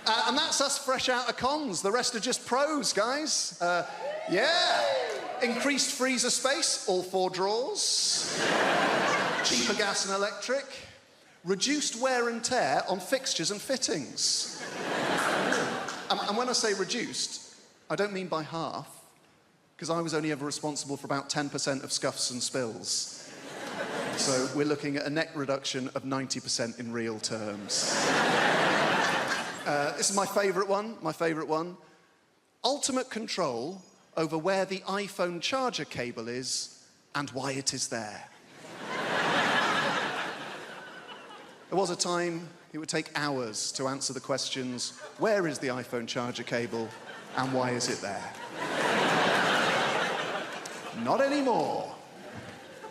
And that's us fresh out of cons. The rest are just pros, guys. Yeah. Increased freezer space, all 4 drawers. Cheaper gas and electric. Reduced wear and tear on fixtures and fittings. And when I say reduced, I don't mean by half, because I was only ever responsible for about 10% of scuffs and spills. So we're looking at a net reduction of 90% in real terms. This is my favourite one. Ultimate control over where the iPhone charger cable is and why it is there. There was a time it would take hours to answer the questions, where is the iPhone charger cable and why is it there? Not anymore.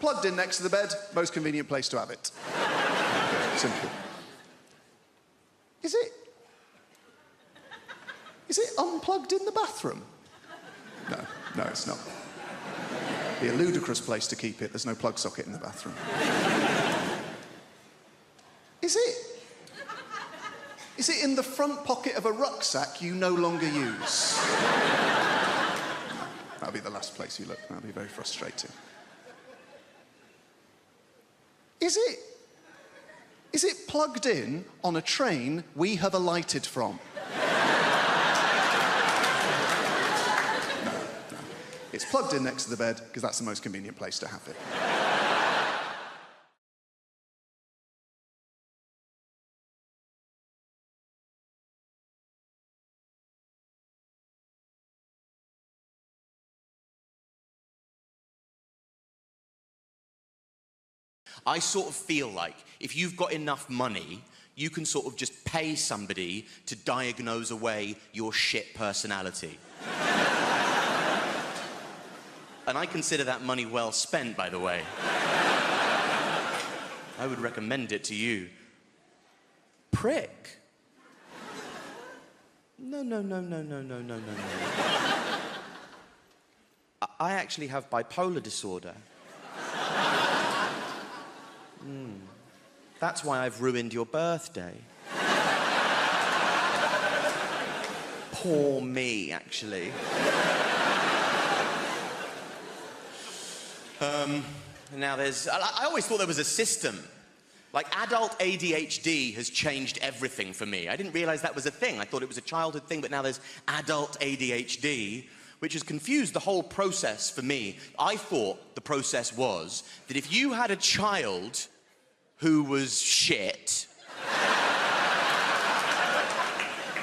Plugged in next to the bed, most convenient place to have it. Simple. Is it unplugged in the bathroom? No, it's not. It'd be a ludicrous place to keep it. There's no plug socket in the bathroom. Is it in the front pocket of a rucksack you no longer use? That'll be the last place you look. That'll be very frustrating. Is it plugged in on a train we have alighted from? No. It's plugged in next to the bed because that's the most convenient place to have it. I sort of feel like if you've got enough money, you can sort of just pay somebody to diagnose away your shit personality. And I consider that money well spent, by the way. I would recommend it to you. Prick. No. I actually have bipolar disorder. That's why I've ruined your birthday. Poor me, actually. Now I always thought there was a system. Like, adult ADHD has changed everything for me. I didn't realize that was a thing. I thought it was a childhood thing, but now there's adult ADHD, which has confused the whole process for me. I thought the process was that if you had a child who was shit,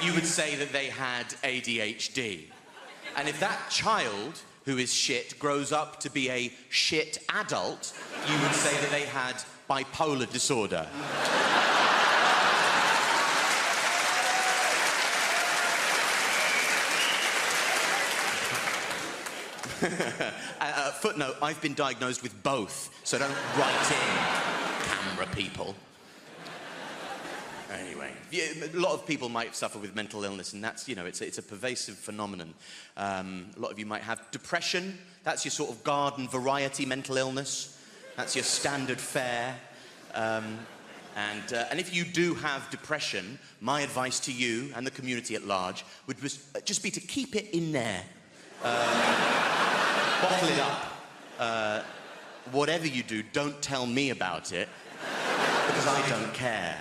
you would say that they had ADHD. And if that child who is shit grows up to be a shit adult, you would say that they had bipolar disorder. Footnote, I've been diagnosed with both, so don't write in, camera people. Anyway, a lot of people might suffer with mental illness, and that's, you know, it's a pervasive phenomenon. A lot of you might have depression. That's your sort of garden variety mental illness. That's your standard fare. And if you do have depression, my advice to you and the community at large would just be to keep it in there. Bottle it up. Whatever you do, don't tell me about it, because I don't care.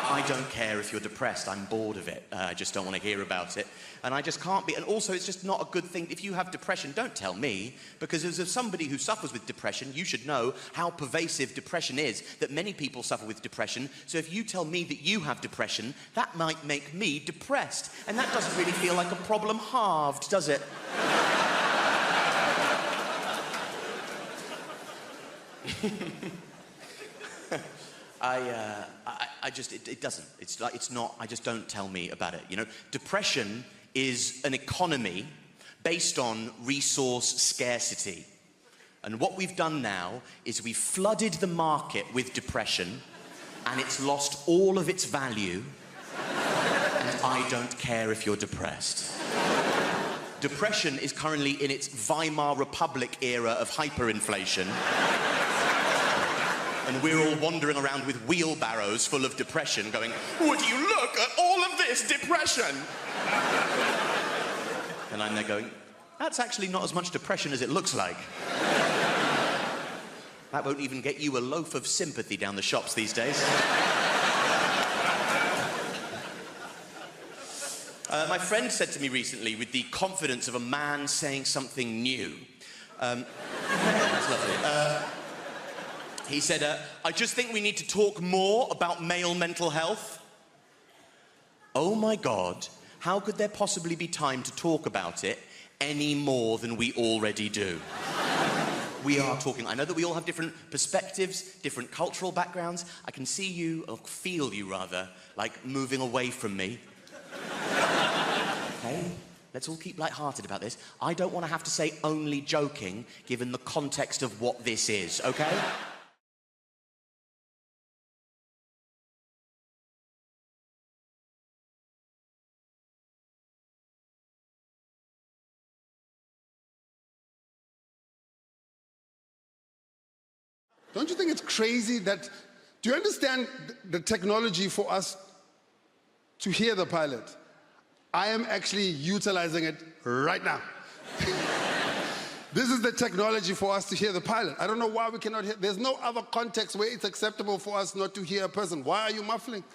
I don't care if you're depressed. I'm bored of it. I just don't want to hear about it. And I just can't be. And also, it's just not a good thing. If you have depression, don't tell me, because as somebody who suffers with depression, you should know how pervasive depression is, that many people suffer with depression. So if you tell me that you have depression, that might make me depressed. And that doesn't really feel like a problem halved, does it? It doesn't. It's not, I just don't tell me about it, you know? Depression is an economy based on resource scarcity. And what we've done now is we've flooded the market with depression, and it's lost all of its value, and I don't care if you're depressed. Depression is currently in its Weimar Republic era of hyperinflation. And we're all wandering around with wheelbarrows full of depression going, would you look at all of this depression? And I'm there going, that's actually not as much depression as it looks like. That won't even get you a loaf of sympathy down the shops these days. My friend said to me recently, with the confidence of a man saying something new, that's lovely. He said, I just think we need to talk more about male mental health. Oh my God, how could there possibly be time to talk about it any more than we already do? We are talking. I know that we all have different perspectives, different cultural backgrounds. I can see you, or feel you rather, like moving away from me. Okay? Let's all keep lighthearted about this. I don't want to have to say only joking, given the context of what this is, okay? Don't you think it's crazy that... Do you understand the technology for us to hear the pilot? I am actually utilizing it right now. This is the technology for us to hear the pilot. I don't know why we cannot hear. There's no other context where it's acceptable for us not to hear a person. Why are you muffling?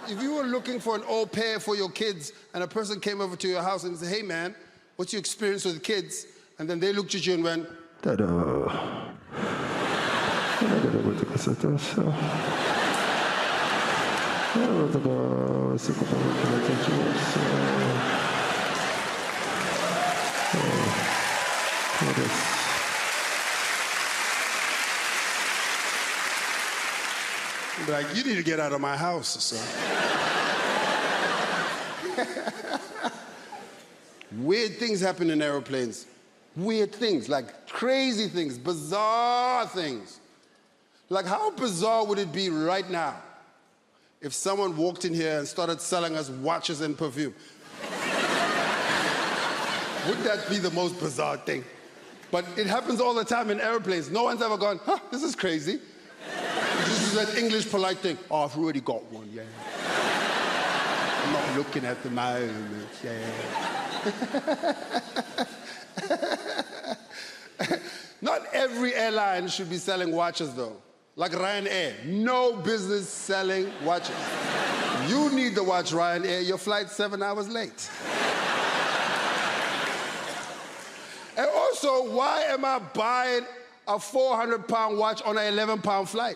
If you were looking for an au pair for your kids and a person came over to your house and said, hey man, what's your experience with kids? And then they looked at you and went, ta-da. Like, you need to get out of my house, son. Weird things happen in airplanes. Weird things, like crazy things, bizarre things. Like, how bizarre would it be right now if someone walked in here and started selling us watches and perfume? Would that be the most bizarre thing? But it happens all the time in airplanes. No one's ever gone, huh, this is crazy. This is that English polite thing. Oh, I've already got one, yeah. I'm not looking at the moment, yeah. Not every airline should be selling watches, though. Like Ryanair, no business selling watches. You need the watch, Ryanair. Your flight's 7 hours late. And also, why am I buying a 400-pound watch on an 11-pound flight?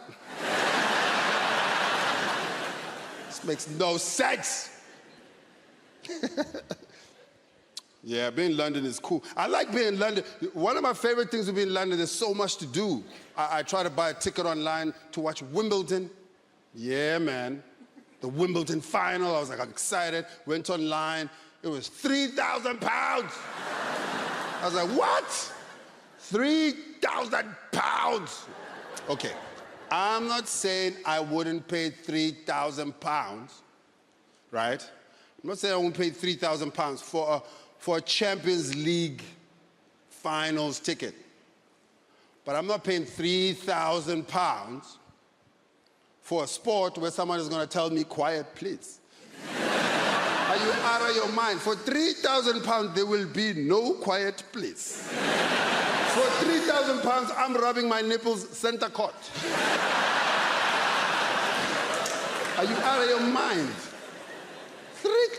This makes no sense. Yeah, being in London is cool. I like being in London. One of my favorite things with being in London, there's so much to do. I try to buy a ticket online to watch Wimbledon. Yeah, man. The Wimbledon final, I was like, I'm excited. Went online, it was £3,000. I was like, what? £3,000. Okay, I'm not saying I wouldn't pay £3,000, right? I'm not saying I wouldn't pay £3,000 for a Champions League finals ticket. But I'm not paying £3,000 for a sport where someone is going to tell me, quiet, please. Are you out of your mind? For £3,000, there will be no quiet, please. For £3,000, I'm rubbing my nipples center court. Are you out of your mind?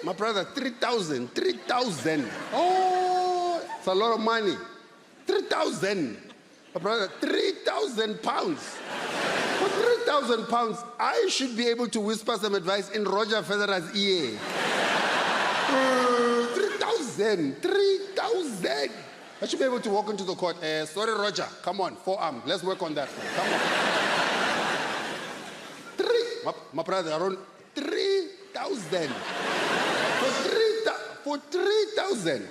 My brother, 3,000. Oh, it's a lot of money. 3,000. My brother, £3,000. For £3,000, I should be able to whisper some advice in Roger Federer's ear. 3,000. I should be able to walk into the court. Sorry, Roger. Come on, forearm. Let's work on that. Come on. My brother, around 3,000. For 3,000,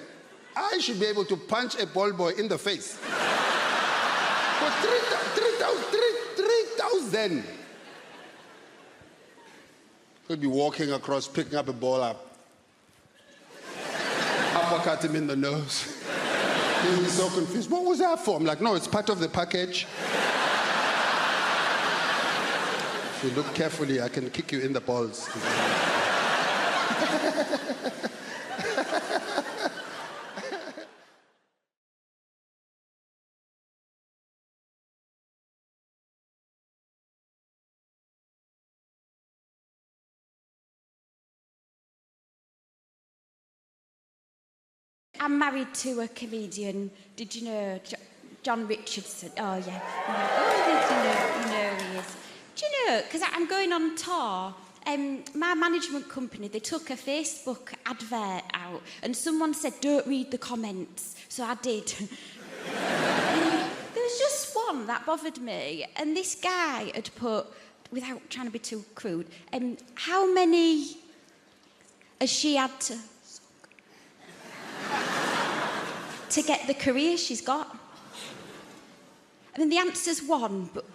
I should be able to punch a ball boy in the face. For 3,000. Could be walking across, picking up a ball up. Uppercut him in the nose. He'll be so confused. What was that for? I'm like, no, it's part of the package. If you look carefully, I can kick you in the balls. I'm married to a comedian. Did you know John Richardson? Oh, yeah. Oh, did you know he is? Do you know, because I'm going on tour, my management company, they took a Facebook advert out and someone said, don't read the comments. So I did. There was just one that bothered me. And this guy had put, without trying to be too crude, how many has she had to get the career she's got? I mean, the answer's one, but...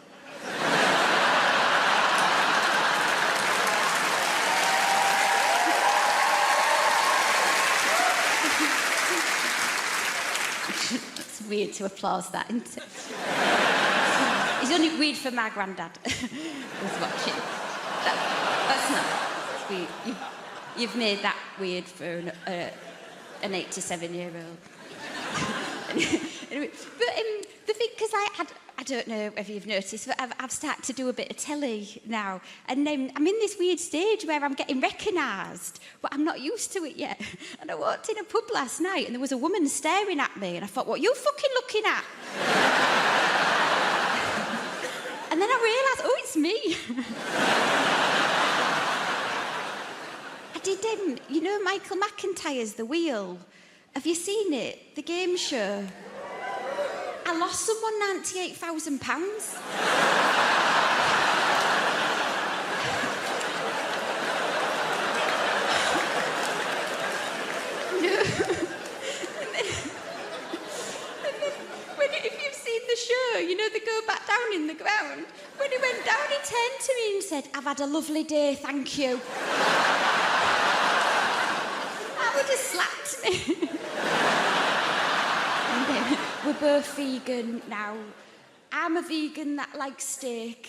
It's weird to applause that, isn't it? It's only weird for my granddad who's watching. That's not weird. You've made that weird for an 87-year-old. Anyway, but the thing, because I don't know if you've noticed, but I've started to do a bit of telly now, and I'm in this weird stage where I'm getting recognised, but I'm not used to it yet. And I walked in a pub last night, and there was a woman staring at me, and I thought, what are you fucking looking at? And then I realised, oh, it's me. I did, you know Michael McIntyre's The Wheel? Have you seen it? The game show? I lost someone £98,000. No. If you've seen the show, you know they go back down in the ground. When he went down, he turned to me and said, I've had a lovely day, thank you. That would have slapped me. We're both vegan now. I'm a vegan that likes steak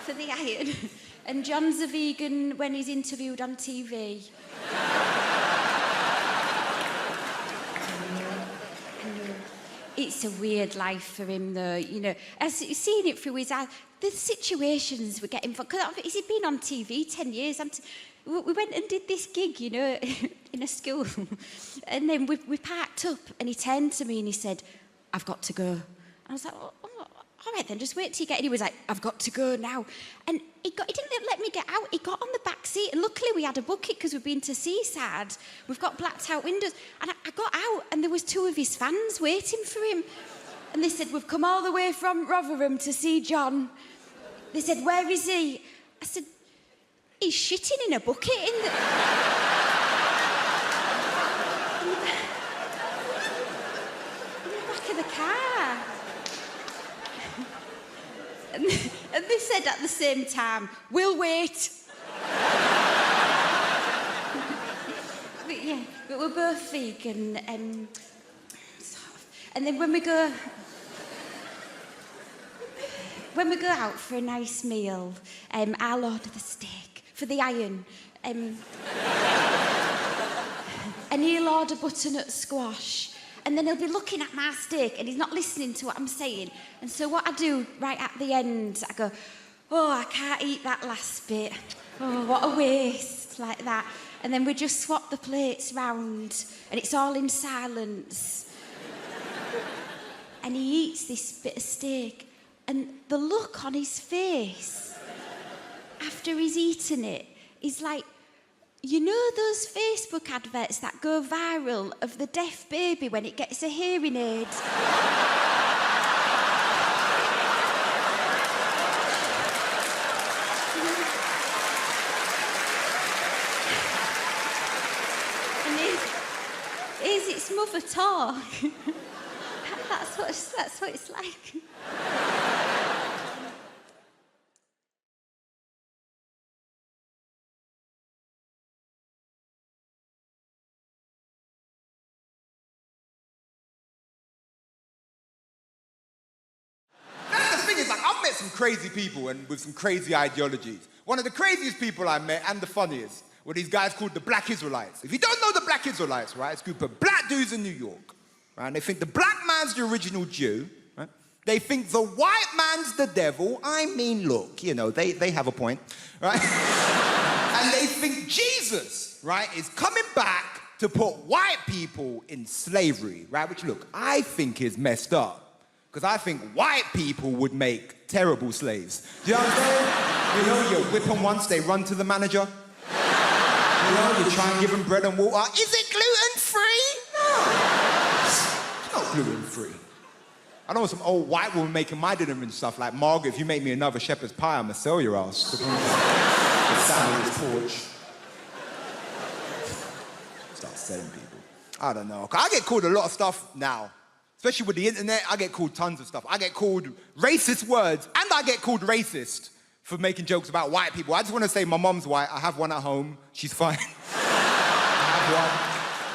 for the iron, and John's a vegan when he's interviewed on TV. It's a weird life for him, though, you know. I've seen it through his eyes. The situations we're getting for... Because he's been on TV 10 years. We went and did this gig, you know, in a school. And then we parked up, and he turned to me and he said, I've got to go. And I was like, oh, all right then, just wait till you get in. He was like, I've got to go now. And he didn't let me get out. He got on the back seat, and luckily we had a bucket because we've been to Seaside. We've got blacked out windows. And I got out, and there was 2 of his fans waiting for him. And they said, we've come all the way from Rotherham to see John. They said, where is he? I said, he's shitting in a bucket in the back of the car. And they said at the same time, we'll wait. But we're both vegan. And then when we go out for a nice meal, I'll order the steak for the iron. And he'll order butternut squash. And then he'll be looking at my steak and he's not listening to what I'm saying. And so what I do right at the end, I go, oh, I can't eat that last bit. Oh, what a waste, like that. And then we just swap the plates round and it's all in silence. And he eats this bit of steak, and the look on his face after he's eaten it is like, you know those Facebook adverts that go viral of the deaf baby when it gets a hearing aid? And here's its mother talk. That's what it's like. I've met some crazy people and with some crazy ideologies. One of the craziest people I met, and the funniest, were these guys called the Black Israelites. If you don't know the Black Israelites, right, it's a group of black dudes in New York, right, and they think the black man's the original Jew, right? They think the white man's the devil. I mean, look, you know, they have a point, right? And they think Jesus, right, is coming back to put white people in slavery, right? Which, look, I think is messed up. Because I think white people would make terrible slaves. Do you understand? You know, you whip them once, they run to the manager. You know, you try and give them bread and water. Is it gluten-free? No. It's not gluten-free. I know some old white woman making my dinner and stuff like, Margaret, if you make me another shepherd's pie, I'm gonna sell your ass. The sandwich porch. Start selling people. I don't know. I get called a lot of stuff now. Especially with the internet, I get called tons of stuff. I get called racist words, and I get called racist for making jokes about white people. I just want to say my mum's white. I have one at home. She's fine. I have one.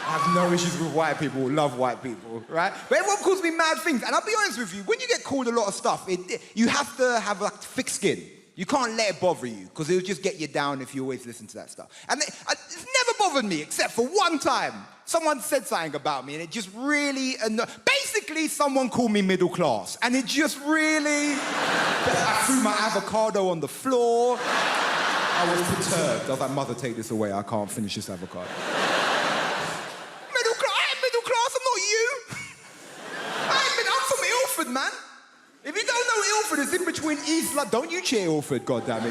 I have no issues with white people, love white people, right? But everyone calls me mad things. And I'll be honest with you, when you get called a lot of stuff, you have to have like thick skin. You can't let it bother you, because it'll just get you down if you always listen to that stuff. And it's never bothered me, except for one time. Someone said something about me, and it just really annoyed. Basically, someone called me middle class, and it just really... I threw my avocado on the floor. I was perturbed. I was like, mother, take this away. I can't finish this avocado. I'm from Ilford, man. If you don't know Ilford, it's in between East London. Don't you cheer Ilford, goddammit.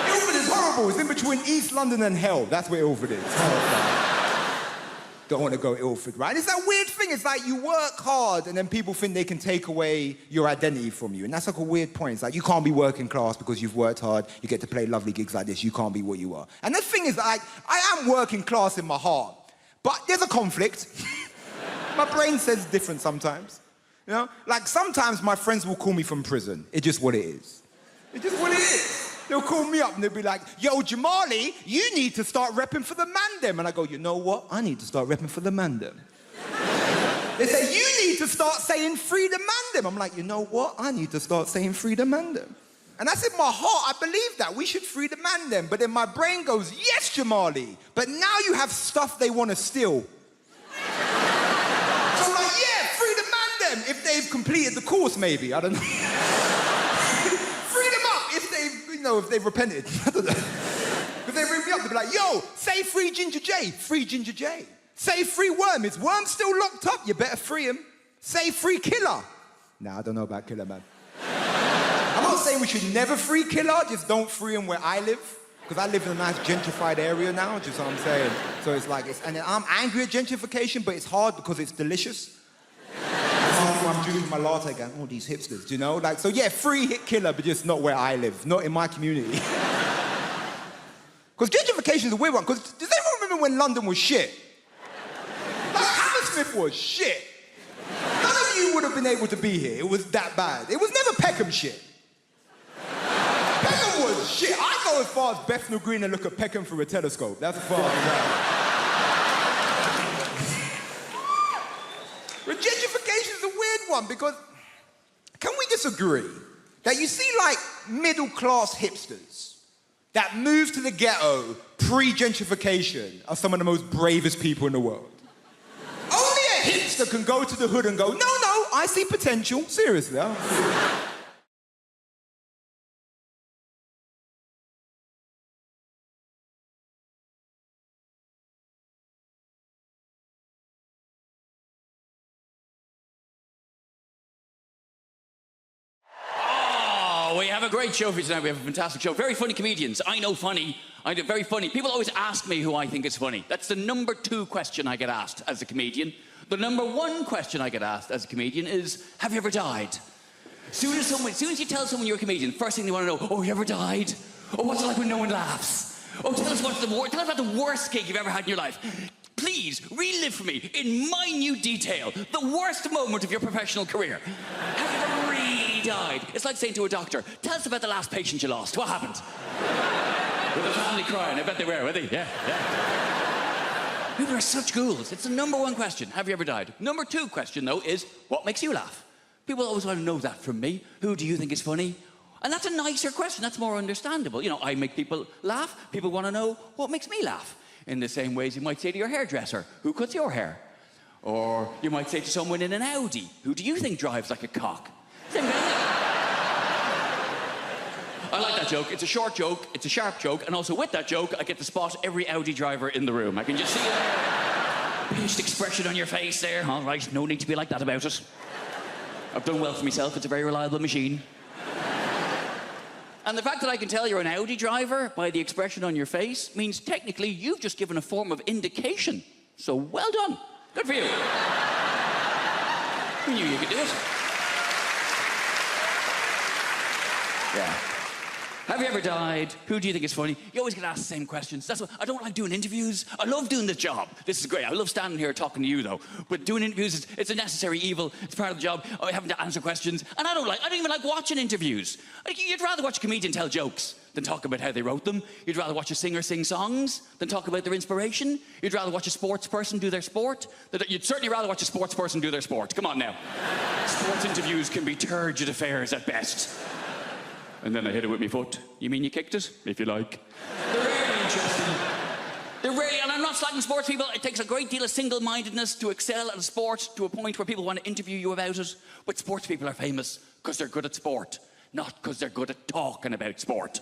Ilford is horrible. It's in between East London and hell. That's where Ilford is. Don't want to go Ilford, right? It's that weird thing. It's like you work hard and then people think they can take away your identity from you. And that's like a weird point. It's like you can't be working class because you've worked hard. You get to play lovely gigs like this. You can't be what you are. And the thing is, like, I am working class in my heart. But there's a conflict. My brain says different sometimes. You know? Like, sometimes my friends will call me from prison. It's just what it is. It's just what it is. They'll call me up and they'll be like, yo, Jamali, you need to start repping for the mandem. And I go, you know what? I need to start repping for the mandem. They say, you need to start saying free the mandem. I'm like, you know what? I need to start saying free the mandem. And that's in my heart. I believe that. We should free the mandem. But then my brain goes, yes, Jamali. But now you have stuff they want to steal. So I'm like, yeah, free the mandem. If they've completed the course, maybe. I don't know. Free them up if they've, if they've repented. I don't know. Because they ring me up, they'll be like, yo, say free Ginger J. Free Ginger J. Say free Worm. Is Worm still locked up? You better free him. Say free Killer. Nah, I don't know about Killer, man. I'm not saying we should never free Killer, just don't free him where I live. Because I live in a nice gentrified area now, just what I'm saying. So it's like, and I'm angry at gentrification, but it's hard because it's delicious. I'm drinking my latte going, oh, these hipsters, do you know? Like, so yeah, free hit Killer, but just not where I live, not in my community. Because gentrification is a weird one, because does anyone remember when London was shit? Like, Hammersmith was shit. None of you would have been able to be here. It was that bad. It was never Peckham shit. Peckham was shit. I go as far as Bethnal Green and look at Peckham through a telescope. That's as far as I go. But gentrification is a weird one because can we disagree that you see like middle-class hipsters that moved to the ghetto pre-gentrification are some of the most bravest people in the world? Only a hipster can go to the hood and go, no, I see potential. Seriously. We have a great show for you tonight. We have a fantastic show. Very funny comedians. I know funny. Very funny. People always ask me who I think is funny. That's the number 2 question I get asked as a comedian. The number 1 question I get asked as a comedian is, have you ever died? As soon as you tell someone you're a comedian, first thing they want to know, oh, you ever died? Oh, what's it like when no one laughs? Oh, tell us about the worst gig you've ever had in your life. Please, relive for me, in minute detail, the worst moment of your professional career. Have you ever really died? It's like saying to a doctor, tell us about the last patient you lost. What happened? With the family crying. I bet they were they? Yeah. People are such ghouls. It's the number 1 question. Have you ever died? Number 2 question, though, is what makes you laugh? People always want to know that from me. Who do you think is funny? And that's a nicer question. That's more understandable. You know, I make people laugh. People want to know what makes me laugh. In the same ways you might say to your hairdresser, who cuts your hair? Or you might say to someone in an Audi, who do you think drives like a cock? I like that joke. It's a short joke, it's a sharp joke, and also with that joke, I get to spot every Audi driver in the room. I can just see it there. Pinched expression on your face there. All right, no need to be like that about it. I've done well for myself. It's a very reliable machine. And the fact that I can tell you're an Audi driver by the expression on your face means technically you've just given a form of indication. So well done. Good for you. Who knew you could do it? Yeah. Have you ever died? Who do you think is funny? You always get asked the same questions. That's why I don't like doing interviews. I love doing this job. This is great. I love standing here talking to you, though. But doing interviews, it's a necessary evil. It's part of the job. I having to answer questions. And I don't even like watching interviews. You'd rather watch a comedian tell jokes than talk about how they wrote them. You'd rather watch a singer sing songs than talk about their inspiration. You'd rather watch a sports person do their sport. You'd certainly rather watch a sports person do their sport. Come on now. Sports interviews can be turgid affairs at best. And then I hit it with my foot. You mean you kicked it? If you like. They're rarely interesting. They're rarely, and I'm not slagging sports people. It takes a great deal of single-mindedness to excel at a sport to a point where people want to interview you about it. But sports people are famous because they're good at sport, not because they're good at talking about sport.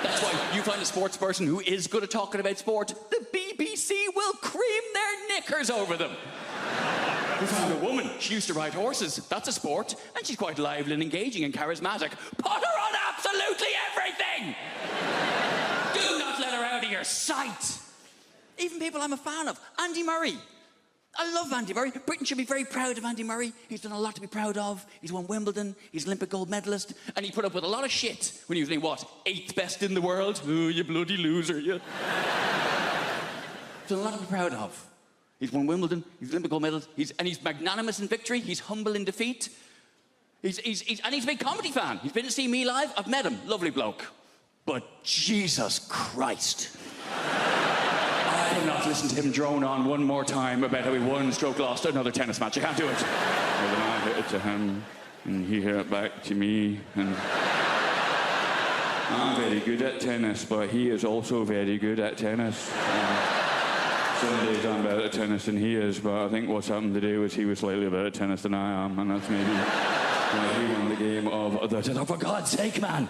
That's why you find a sports person who is good at talking about sport, the BBC will cream their knickers over them. We found a woman. She used to ride horses. That's a sport. And she's quite lively and engaging and charismatic. Put her on absolutely everything! Do not let her out of your sight. Even people I'm a fan of. Andy Murray. I love Andy Murray. Britain should be very proud of Andy Murray. He's done a lot to be proud of. He's won Wimbledon. He's an Olympic gold medalist. And he put up with a lot of shit when he was, what, 8th best in the world? Oh, you bloody loser, you. He's done a lot to be proud of. He's won Wimbledon, he's Olympic gold medalist, he's magnanimous in victory, he's humble in defeat. And he's a big comedy fan. He's been to see me live, I've met him, lovely bloke. But Jesus Christ. I cannot listen to him drone on one more time about how he won, stroke lost another tennis match. I can't do it. Well, then I hit it to him, and he hit it back to me, and I'm very good at tennis, but he is also very good at tennis. Some days I'm better at tennis than he is, but I think what's happened today was he was slightly better at tennis than I am, and that's maybe why he won the game of the tennis. Oh, for God's sake, man!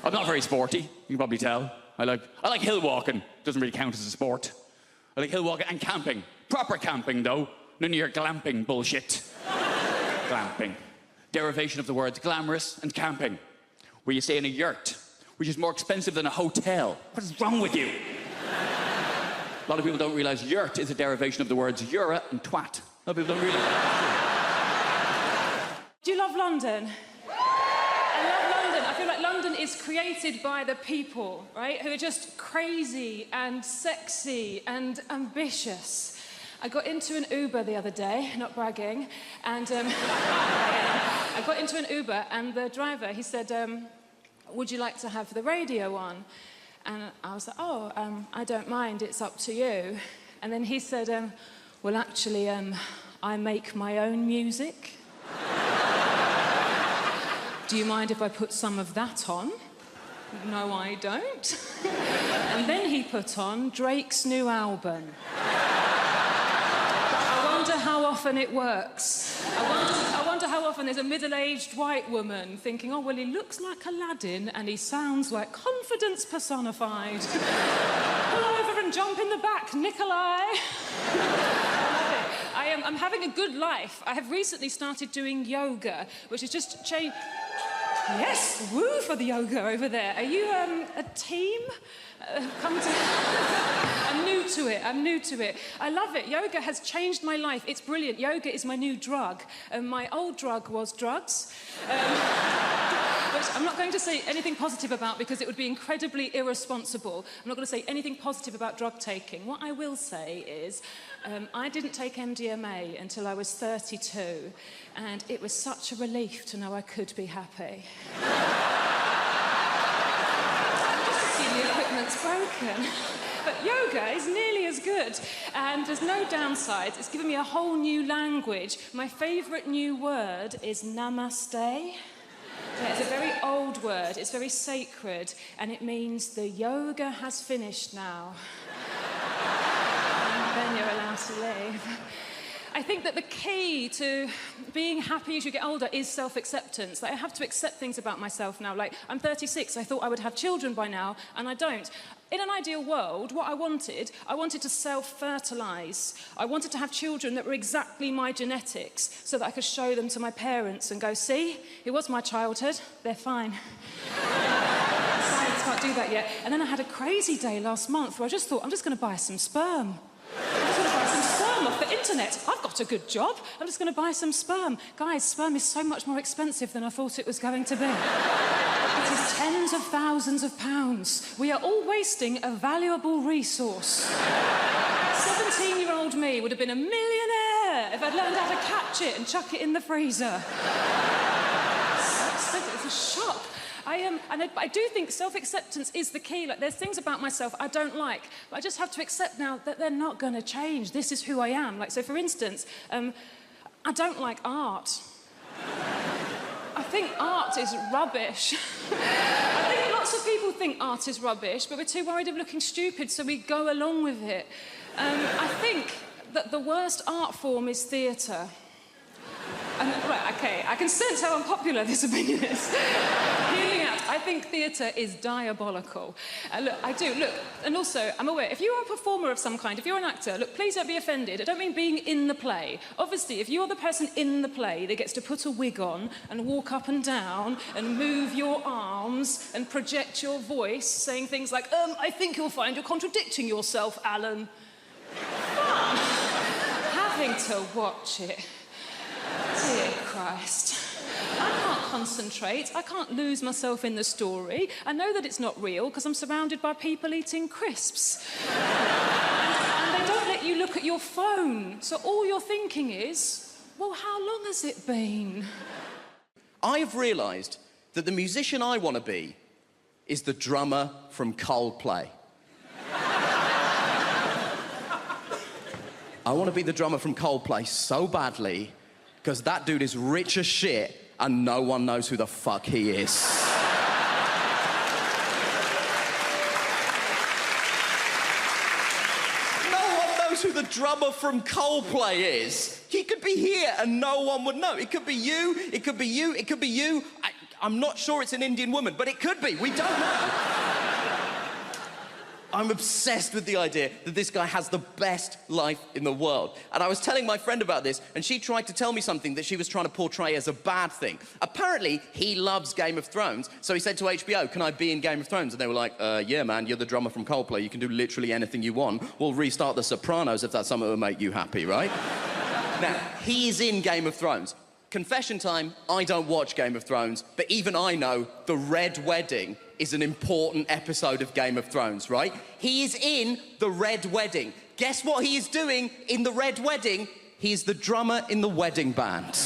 I'm not very sporty, you can probably tell. I like hill walking. Doesn't really count as a sport. I like hill walking and camping. Proper camping, though. None of your glamping bullshit. Glamping. Derivation of the words glamorous and camping, where you stay in a yurt, which is more expensive than a hotel. What is wrong with you? A lot of people don't realise yurt is a derivation of the words eura and twat. A lot of people don't realise that. Do you love London? I love London. I feel like London is created by the people, right? Who are just crazy and sexy and ambitious. I got into an Uber the other day, not bragging, and I got into an Uber and the driver, he said, would you like to have the radio on? And I was like, I don't mind, it's up to you. And then he said, well, actually, I make my own music. Do you mind if I put some of that on? No, I don't. And then he put on Drake's new album. I wonder how often it works. I wonder how often there's a middle-aged white woman thinking, oh, well, he looks like Aladdin and he sounds like confidence personified. Pull over and jump in the back, Nikolai. I'm having a good life. I have recently started doing yoga, which is just change. Yes, woo for the yoga over there. Are you a team? I'm new to it. I love it. Yoga has changed my life. It's brilliant. Yoga is my new drug. My old drug was drugs. Which I'm not going to say anything positive about because it would be incredibly irresponsible. I'm not going to say anything positive about drug taking. What I will say is I didn't take MDMA until I was 32, and it was such a relief to know I could be happy. The equipment's broken. But yoga is nearly as good, and there's no downsides. It's given me a whole new language. My favourite new word is namaste. Yeah, it's a very old word, it's very sacred, and it means the yoga has finished now. And then you're allowed to leave. I think that the key to being happy as you get older is self-acceptance. Like, I have to accept things about myself now. Like, I'm 36, I thought I would have children by now, and I don't. In an ideal world, what I wanted to self-fertilise. I wanted to have children that were exactly my genetics so that I could show them to my parents and go, see, it was my childhood, they're fine. Science can't do that yet. And then I had a crazy day last month where I just thought, I'm just going to buy some sperm. I'm just going to buy some sperm off the internet. I've got a good job. I'm just going to buy some sperm. Guys, sperm is so much more expensive than I thought it was going to be. It is tens of thousands of pounds. We are all wasting a valuable resource. 17-year-old me would have been a millionaire if I'd learned how to catch it and chuck it in the freezer. So expensive. It's a shock. I do think self-acceptance is the key. Like, there's things about myself I don't like, but I just have to accept now that they're not going to change. This is who I am. Like, so for instance, I don't like art. I think art is rubbish. I think lots of people think art is rubbish, but we're too worried of looking stupid, so we go along with it. I think that the worst art form is theatre. Right, okay, I can sense how unpopular this opinion is. Hear me out. I think theatre is diabolical. Look, I do, look, and also, I'm aware, if you are a performer of some kind, if you're an actor, look, please don't be offended. I don't mean being in the play. Obviously, if you're the person in the play that gets to put a wig on and walk up and down and move your arms and project your voice, saying things like, I think you'll find you're contradicting yourself, Alan. Fun. Having to watch it. Dear Christ. I can't concentrate. I can't lose myself in the story. I know that it's not real because I'm surrounded by people eating crisps. And they don't let you look at your phone. So all you're thinking is, well, how long has it been? I've realised that the musician I want to be is the drummer from Coldplay. I want to be the drummer from Coldplay so badly because that dude is rich as shit and no one knows who the fuck he is. No one knows who the drummer from Coldplay is. He could be here and no one would know. It could be you, it could be you, it could be you. I'm not sure it's an Indian woman, but it could be. We don't know. I'm obsessed with the idea that this guy has the best life in the world. And I was telling my friend about this, and she tried to tell me something that she was trying to portray as a bad thing. Apparently, he loves Game of Thrones, so he said to HBO, can I be in Game of Thrones? And they were like, yeah, man, you're the drummer from Coldplay. You can do literally anything you want. We'll restart The Sopranos if that's something that will make you happy, right? Now, he is in Game of Thrones. Confession time, I don't watch Game of Thrones, but even I know the Red Wedding is an important episode of Game of Thrones, right? He is in the Red Wedding. Guess what he is doing in the Red Wedding? He is the drummer in the wedding band.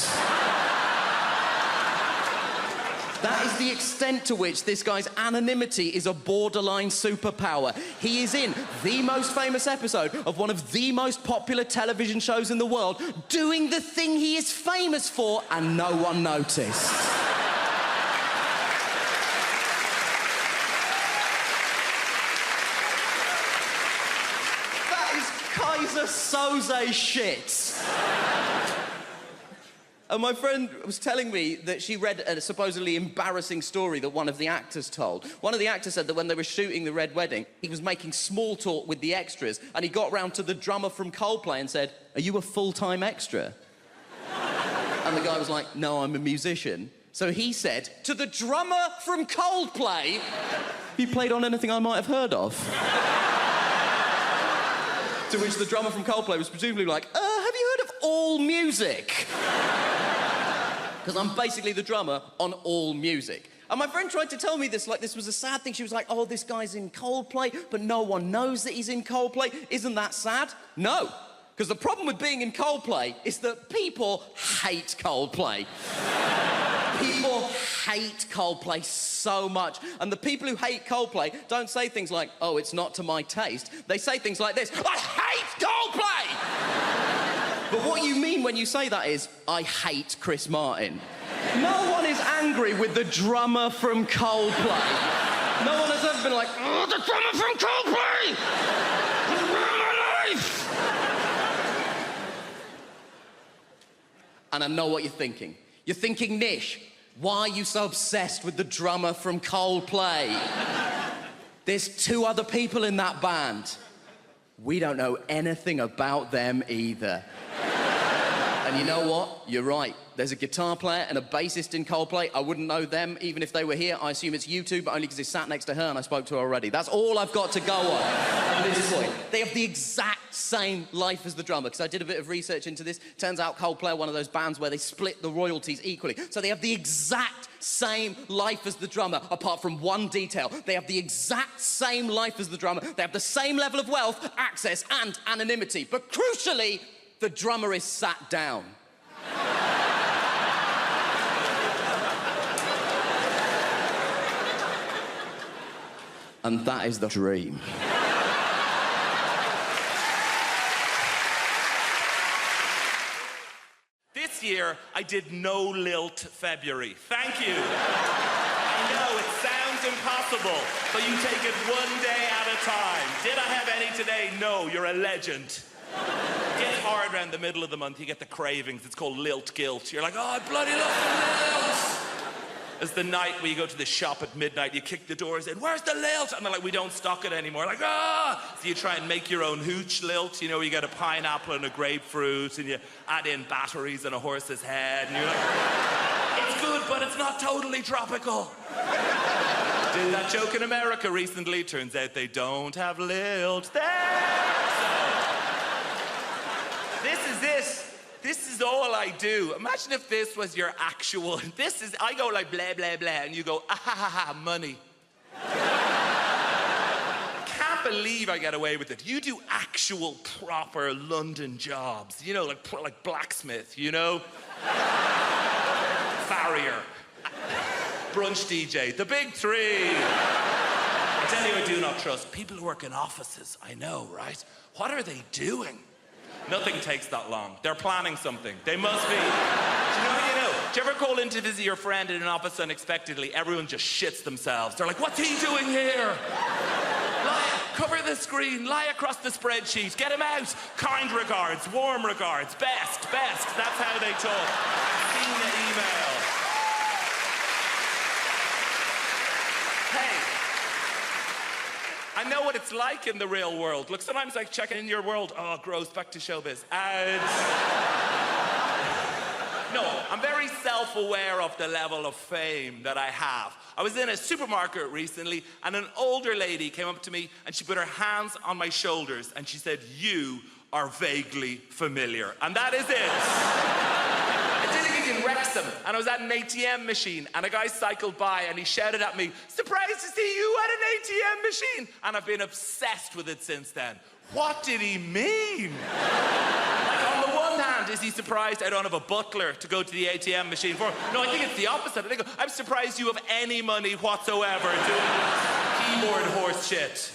That is the extent to which this guy's anonymity is a borderline superpower. He is in the most famous episode of one of the most popular television shows in the world, doing the thing he is famous for, and no one noticed. Kaiser Soze shit. And my friend was telling me that she read a supposedly embarrassing story that one of the actors told. One of the actors said that when they were shooting the Red Wedding, he was making small talk with the extras, and he got round to the drummer from Coldplay and said, "Are you a full-time extra?" And the guy was like, "No, I'm a musician." So he said, to the drummer from Coldplay, "You played on anything I might have heard of?" To which the drummer from Coldplay was presumably like, have you heard of All Music? Because I'm basically the drummer on All Music. And my friend tried to tell me this like this was a sad thing. She was like, oh, this guy's in Coldplay, but no one knows that he's in Coldplay. Isn't that sad? No. Because the problem with being in Coldplay is that people hate Coldplay. People hate Coldplay so much. And the people who hate Coldplay don't say things like, oh, it's not to my taste. They say things like this, I hate Coldplay! But what you mean when you say that is, I hate Chris Martin. No one is angry with the drummer from Coldplay. No one has ever been like, oh, the drummer from Coldplay! He's ruined my life! And I know what you're thinking. You're thinking, Nish, why are you so obsessed with the drummer from Coldplay? There's two other people in that band. We don't know anything about them either. And And you know what? You're right. There's a guitar player and a bassist in Coldplay. I wouldn't know them even if they were here. I assume it's you two, but only because they sat next to her and I spoke to her already. That's all I've got to go on at this point. They have the exact same life as the drummer, because I did a bit of research into this. Turns out Coldplay are one of those bands where they split the royalties equally. So they have the exact same life as the drummer, apart from one detail. They have the exact same life as the drummer. They have the same level of wealth, access, and anonymity. But crucially, the drummer is sat down. And that is the dream. This year, I did no lilt February. Thank you. I know it sounds impossible, but you take it one day at a time. Did I have any today? No, you're a legend. It gets hard around the middle of the month, you get the cravings. It's called lilt guilt. You're like, oh, I bloody love the lilt. It's the night where you go to the shop at midnight, you kick the doors in, where's the lilt? And they're like, we don't stock it anymore. Like, ah! So you try and make your own hooch lilt, you know, you get a pineapple and a grapefruit, and you add in batteries and a horse's head, and you're like, it's good, but it's not totally tropical. Did that joke in America recently. Turns out they don't have lilt there. So, this is it. This is all I do. Imagine if this was your actual... I go like blah, blah, blah, and you go, ah, ha, ha, ha, money. Can't believe I get away with it. You do actual, proper London jobs. You know, like blacksmith, you know? Farrier. Brunch DJ. The big three. I tell you, I do not trust people who work in offices. I know, right? What are they doing? Nothing takes that long. They're planning something. They must be. Do you know? Do you ever call in to visit your friend in an office unexpectedly? Everyone just shits themselves. They're like, what's he doing here? Cover the screen, lie across the spreadsheet, get him out. Kind regards, warm regards, best. That's how they talk. Seen the email. Hey. I know what it's like in the real world. Look, sometimes I check in your world. Oh, gross, back to showbiz. And... No, I'm very self-aware of the level of fame that I have. I was in a supermarket recently, and an older lady came up to me, and she put her hands on my shoulders, and she said, you are vaguely familiar. And that is it. I did a gig in Wrexham, and I was at an ATM machine, and a guy cycled by, and he shouted at me, surprised to see you at an ATM machine. And I've been obsessed with it since then. What did he mean? Like, on the one hand, is he surprised I don't have a butler to go to the ATM machine for? No, I think it's the opposite. I think I'm surprised you have any money whatsoever doing keyboard horse shit.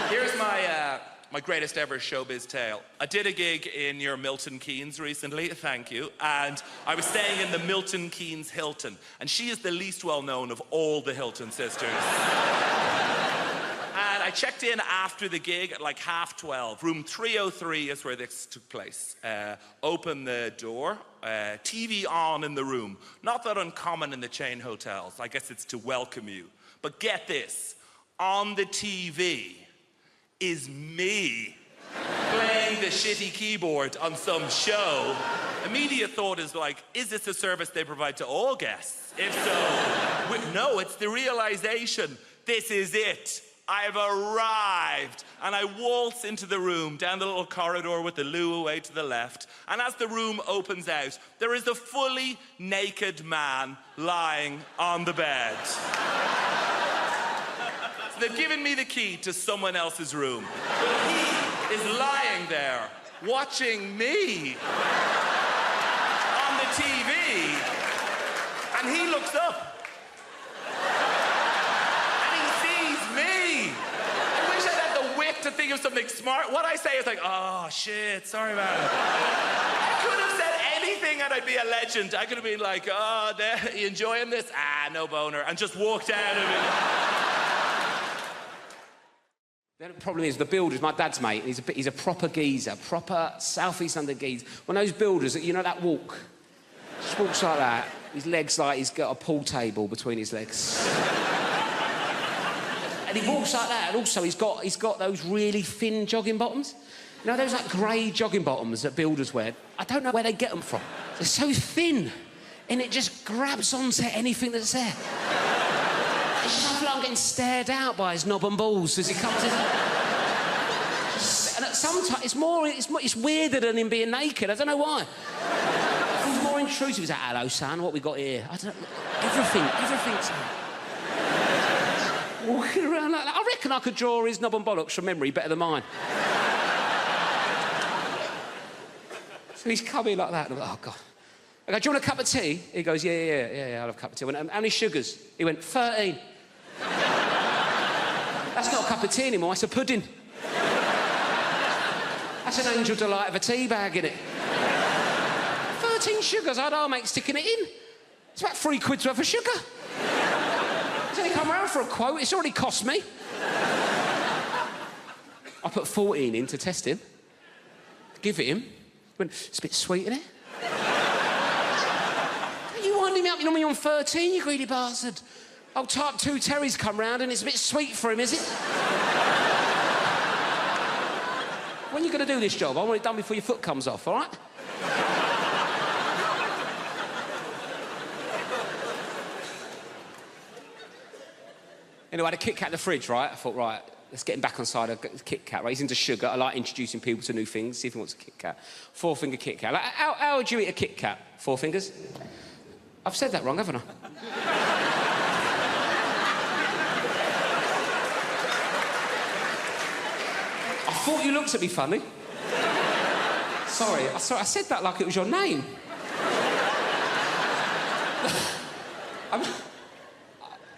Here's my greatest ever showbiz tale. I did a gig in your Milton Keynes recently, thank you, and I was staying in the Milton Keynes Hilton, and she is the least well-known of all the Hilton sisters. And I checked in after the gig at like 12:30. Room 303 is where this took place. Open the door, TV on in the room. Not that uncommon in the chain hotels. I guess it's to welcome you. But get this, on the TV is me playing the shitty keyboard on some show. Immediate thought is like, is this a service they provide to all guests? If so, no, it's the realization, this is it. I've arrived, and I waltz into the room, down the little corridor with the loo away to the left, and as the room opens out, there is a fully naked man lying on the bed. So they've given me the key to someone else's room, but he is lying there, watching me on the TV, and he looks up. To think of something smart. What I say is like, oh shit, sorry man. I could have said anything and I'd be a legend. I could have been like, oh, you enjoying this? Ah, no boner. And just walked out of it. The problem is the builders, my dad's mate, he's a proper geezer, proper South East London geezer. One of those builders, you know that walk? Just walks like that. His legs like he's got a pool table between his legs. And he walks like that, and also he's got those really thin jogging bottoms. You know those like grey jogging bottoms that builders wear? I don't know where they get them from. They're so thin, and it just grabs onto anything that's there. It's just I feel like I'm getting stared out by his knob and balls as he comes in. And sometimes it's weirder than him being naked. I don't know why. It feels more intrusive. He's like, hello, son, what we got here? I don't know. Everything's walking around like that. I reckon I could draw his knob and bollocks from memory better than mine. So he's coming like that, and I'm like, oh, God. I go, do you want a cup of tea? He goes, yeah, I'll have a cup of tea. I went, how many sugars? He went, 13. That's not a cup of tea anymore, it's a pudding. That's an Angel Delight of a tea bag, innit? 13 sugars, I'd our mate sticking it in. It's about £3 worth of sugar. He's only come round for a quote, it's already cost me. I put 14 in to test him. Give it him. Went, it's a bit sweet, isn't it? You winding me up, you know me on 13, you greedy bastard. Oh, type 2 Terry's come round and it's a bit sweet for him, is it? When are you going to do this job? I want it done before your foot comes off, all right? Anyway, I had a Kit Kat in the fridge, right? I thought, right, let's get him back on side. I've got Kit Kat, right? He's into sugar. I like introducing people to new things, see if he wants a Kit Kat. 4-finger Kit Kat. Like, how would you eat a Kit Kat? 4 fingers? I've said that wrong, haven't I? I thought you looked at me funny. Sorry, I said that like it was your name.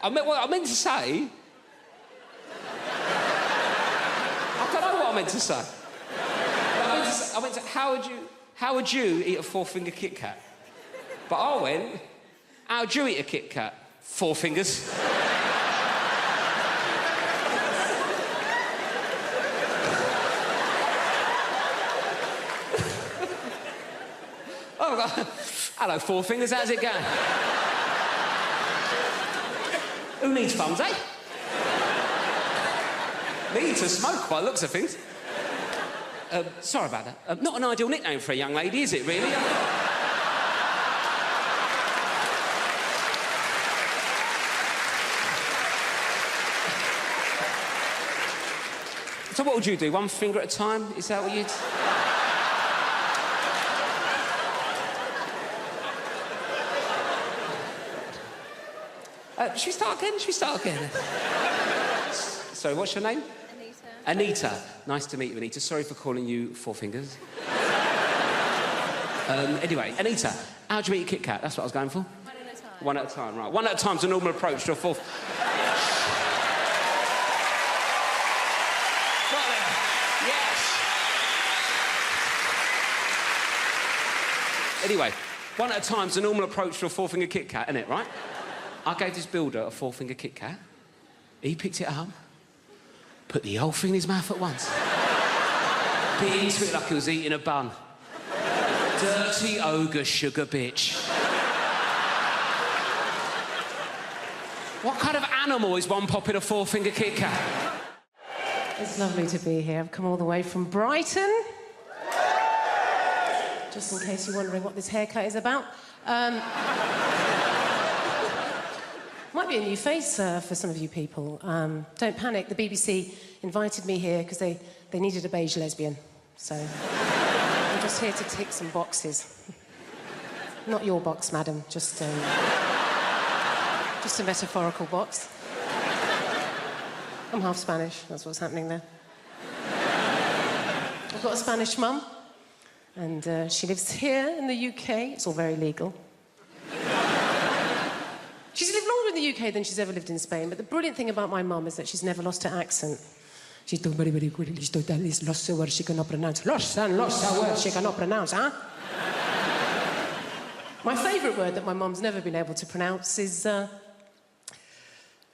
I meant to say... I don't know what I meant to say. I meant to how would you eat a 4-finger Kit Kat? But I went, how'd you eat a Kit Kat? 4 fingers. Oh, hello, 4 fingers, how's it going? Who needs funds, eh? Me to smoke by the looks of things. Sorry about that. Not an ideal nickname for a young lady, is it, really? So what would you do? 1 finger at a time? Is that what you'd... Should we start again? Sorry, what's your name? Anita. Nice to meet you, Anita. Sorry for calling you 4 fingers. Anyway, Anita, how'd you eat a Kit Kat? That's what I was going for. 1 at a time. 1 at a time, right. 1 at a time's a normal approach to a 4th. Got there. Yes. Anyway, 1 at a time's a normal approach to a 4-finger Kit Kat, isn't it, right? I gave this builder a 4-finger Kit Kat. He picked it up, put the whole thing in his mouth at once. Bit into it like he was eating a bun. Dirty ogre sugar bitch. What kind of animal is one popping a 4-finger Kit Kat? It's lovely to be here. I've come all the way from Brighton. Just in case you're wondering what this haircut is about. Might be a new face for some of you people. Don't panic, the BBC invited me here because they needed a beige lesbian. So I'm just here to tick some boxes. Not your box, madam, just a metaphorical box. I'm half Spanish, that's what's happening there. I've got a Spanish mum, and she lives here in the UK. It's all very legal. She's lived longer in the UK than she's ever lived in Spain, but the brilliant thing about my mum is that she's never lost her accent. She's doing very, very good. She's lost the words she cannot pronounce. Lost the words she cannot pronounce, huh? My favourite word that my mum's never been able to pronounce is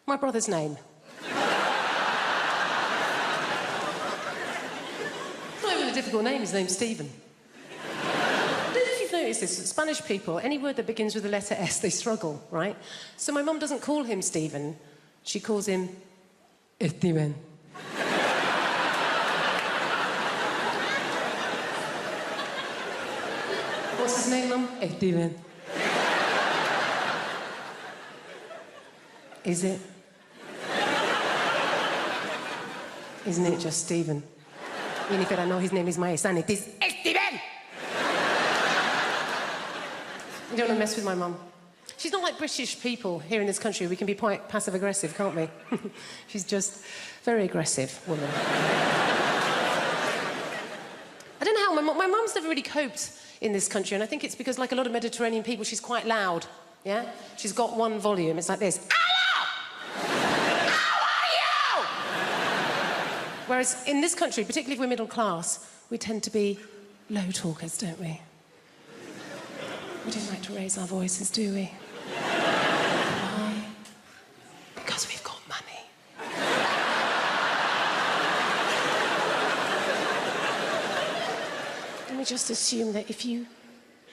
my brother's name. It's not even a difficult name, his name's Stephen. Notice this, Spanish people, any word that begins with the letter S, they struggle, right? So my mum doesn't call him Stephen, she calls him Steven. I what's his name, Mum? Steven. Is it? Isn't it just Stephen? Jennifer, I know his name is my son. It is Steven! You don't want to mess with my mum. She's not like British people here in this country. We can be quite passive-aggressive, can't we? She's just very aggressive woman. I don't know how. My mum's never really coped in this country, and I think it's because, like a lot of Mediterranean people, she's quite loud, yeah? She's got one volume. It's like this. Whereas in this country, particularly if we're middle class, we tend to be low talkers, don't we? We don't like to raise our voices, do we? Why? Because we've got money. And we just assume that if you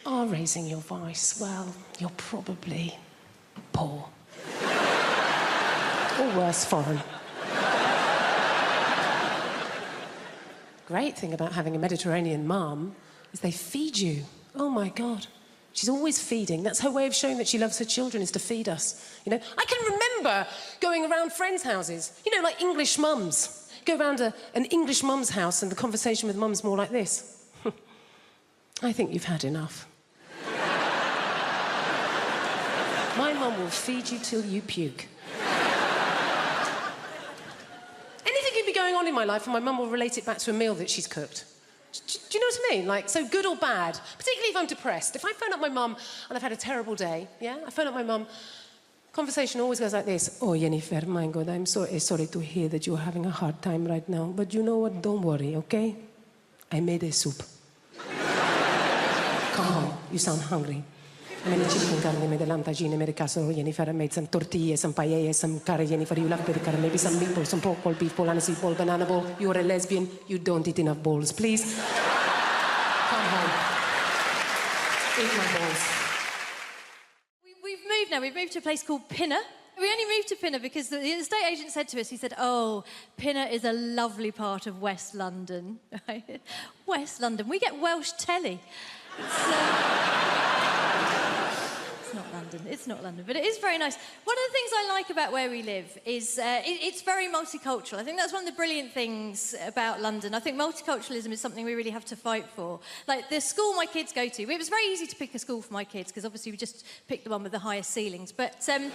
are raising your voice, well, you're probably poor. Or worse, foreign. Great thing about having a Mediterranean mum is they feed you. Oh, my God. She's always feeding. That's her way of showing that she loves her children, is to feed us. You know, I can remember going around friends' houses, you know, like English mums. Go around an English mum's house and the conversation with mum's more like this. I think you've had enough. My mum will feed you till you puke. Going on in my life, and my mum will relate it back to a meal that she's cooked. Do you know what I mean? Like, so good or bad, particularly if I'm depressed. If I phone up my mum and I've had a terrible day, yeah? I phone up my mum, conversation always goes like this. Oh, Jennifer, my God, I'm so sorry to hear that you're having a hard time right now, but you know what? Don't worry, okay? I made a soup. Come home, you sound hungry. I made a chicken curry, I made a lamb tagine, I made a casserole, Jennifer, I made some tortillas, some paella, some curry, Jennifer, you love the curry, maybe some meatballs, some pork ball, beef ball, aniseed ball, banana ball. You're a lesbian, you don't eat enough balls, please. Come home. Eat my balls. We've moved now, we've moved to a place called Pinner. We only moved to Pinner because the estate agent said to us, he said, oh, Pinner is a lovely part of West London. Right? West London, we get Welsh telly. It's not London, but it is very nice. One of the things I like about where we live is it's very multicultural. I think that's one of the brilliant things about London. I think multiculturalism is something we really have to fight for. Like the school my kids go to, it was very easy to pick a school for my kids because obviously we just picked the one with the highest ceilings. But the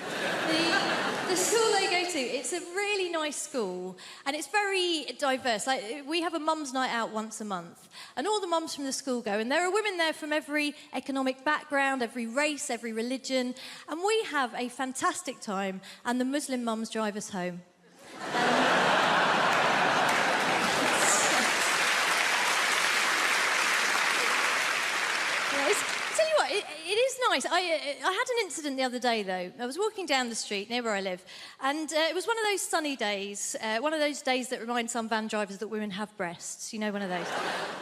school they go to, it's a really nice school and it's very diverse. Like we have a mum's night out once a month and all the mums from the school go and there are women there from every economic background, every race, every religion. And we have a fantastic time, and the Muslim mums drive us home. Tell you what, it is nice. I had an incident the other day, though. I was walking down the street near where I live, and it was one of those sunny days, one of those days that remind some van drivers that women have breasts. You know, one of those.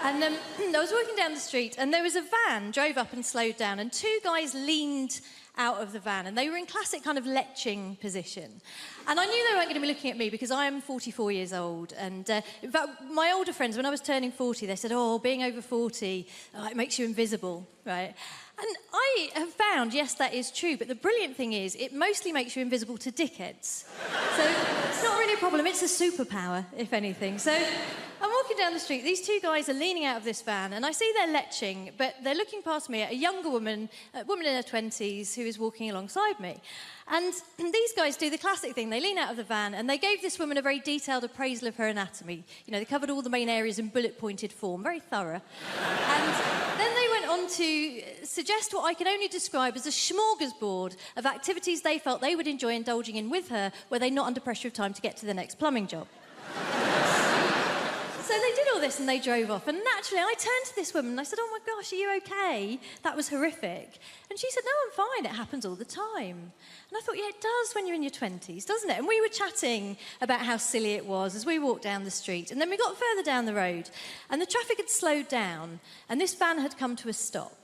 And I was walking down the street, and there was a van drove up and slowed down, and two guys leaned out of the van, and they were in classic kind of leching position. And I knew they weren't going to be looking at me because I am 44 years old. And in fact, my older friends, when I was turning 40, they said, oh, being over 40, it makes you invisible, right? And I have found, yes, that is true, but the brilliant thing is it mostly makes you invisible to dickheads. So it's not really a problem, it's a superpower, if anything. So I'm walking down the street, these two guys are leaning out of this van, and I see they're leching, but they're looking past me at a younger woman, a woman in her 20s, who is walking alongside me. And these guys do the classic thing. They lean out of the van and they gave this woman a very detailed appraisal of her anatomy. You know, they covered all the main areas in bullet-pointed form, very thorough. And then they went on to suggest what I can only describe as a smorgasbord of activities they felt they would enjoy indulging in with her were they not under pressure of time to get to the next plumbing job. So they did all this and they drove off. And naturally, I turned to this woman and I said, oh my gosh, are you okay? That was horrific. And she said, no, I'm fine. It happens all the time. And I thought, yeah, it does when you're in your 20s, doesn't it? And we were chatting about how silly it was as we walked down the street. And then we got further down the road and the traffic had slowed down and this van had come to a stop.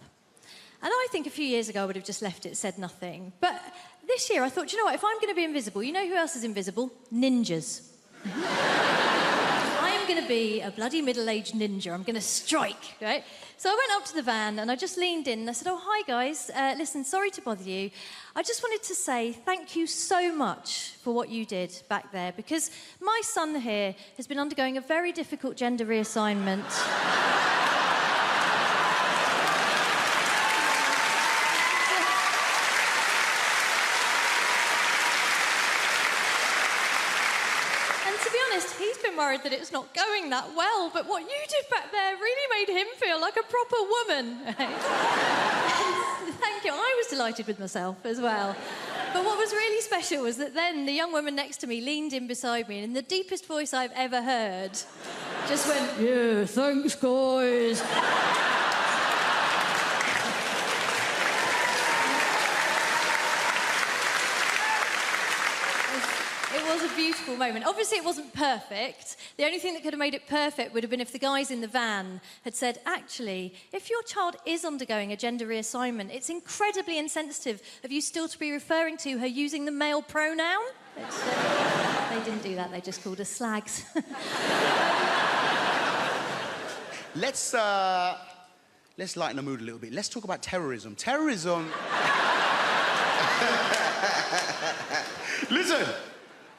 And I think a few years ago I would have just left it, said nothing. But this year I thought, you know what, if I'm going to be invisible, you know who else is invisible? Ninjas. I am am going to be a bloody middle-aged ninja. I'm going to strike, right? So I went up to the van and I just leaned in and I said, oh, hi, guys. Listen, sorry to bother you. I just wanted to say thank you so much for what you did back there, because my son here has been undergoing a very difficult gender reassignment. He's been worried that it's not going that well, but what you did back there really made him feel like a proper woman. Right? Thank you. I was delighted with myself as well. But what was really special was that then the young woman next to me leaned in beside me and in the deepest voice I've ever heard just went, yeah, thanks, guys. It was a beautiful moment. Obviously, it wasn't perfect. The only thing that could have made it perfect would have been if the guys in the van had said, actually, if your child is undergoing a gender reassignment, it's incredibly insensitive of you still to be referring to her using the male pronoun. They didn't do that. They just called us slags. Let's lighten the mood a little bit. Let's talk about terrorism. Terrorism... Listen.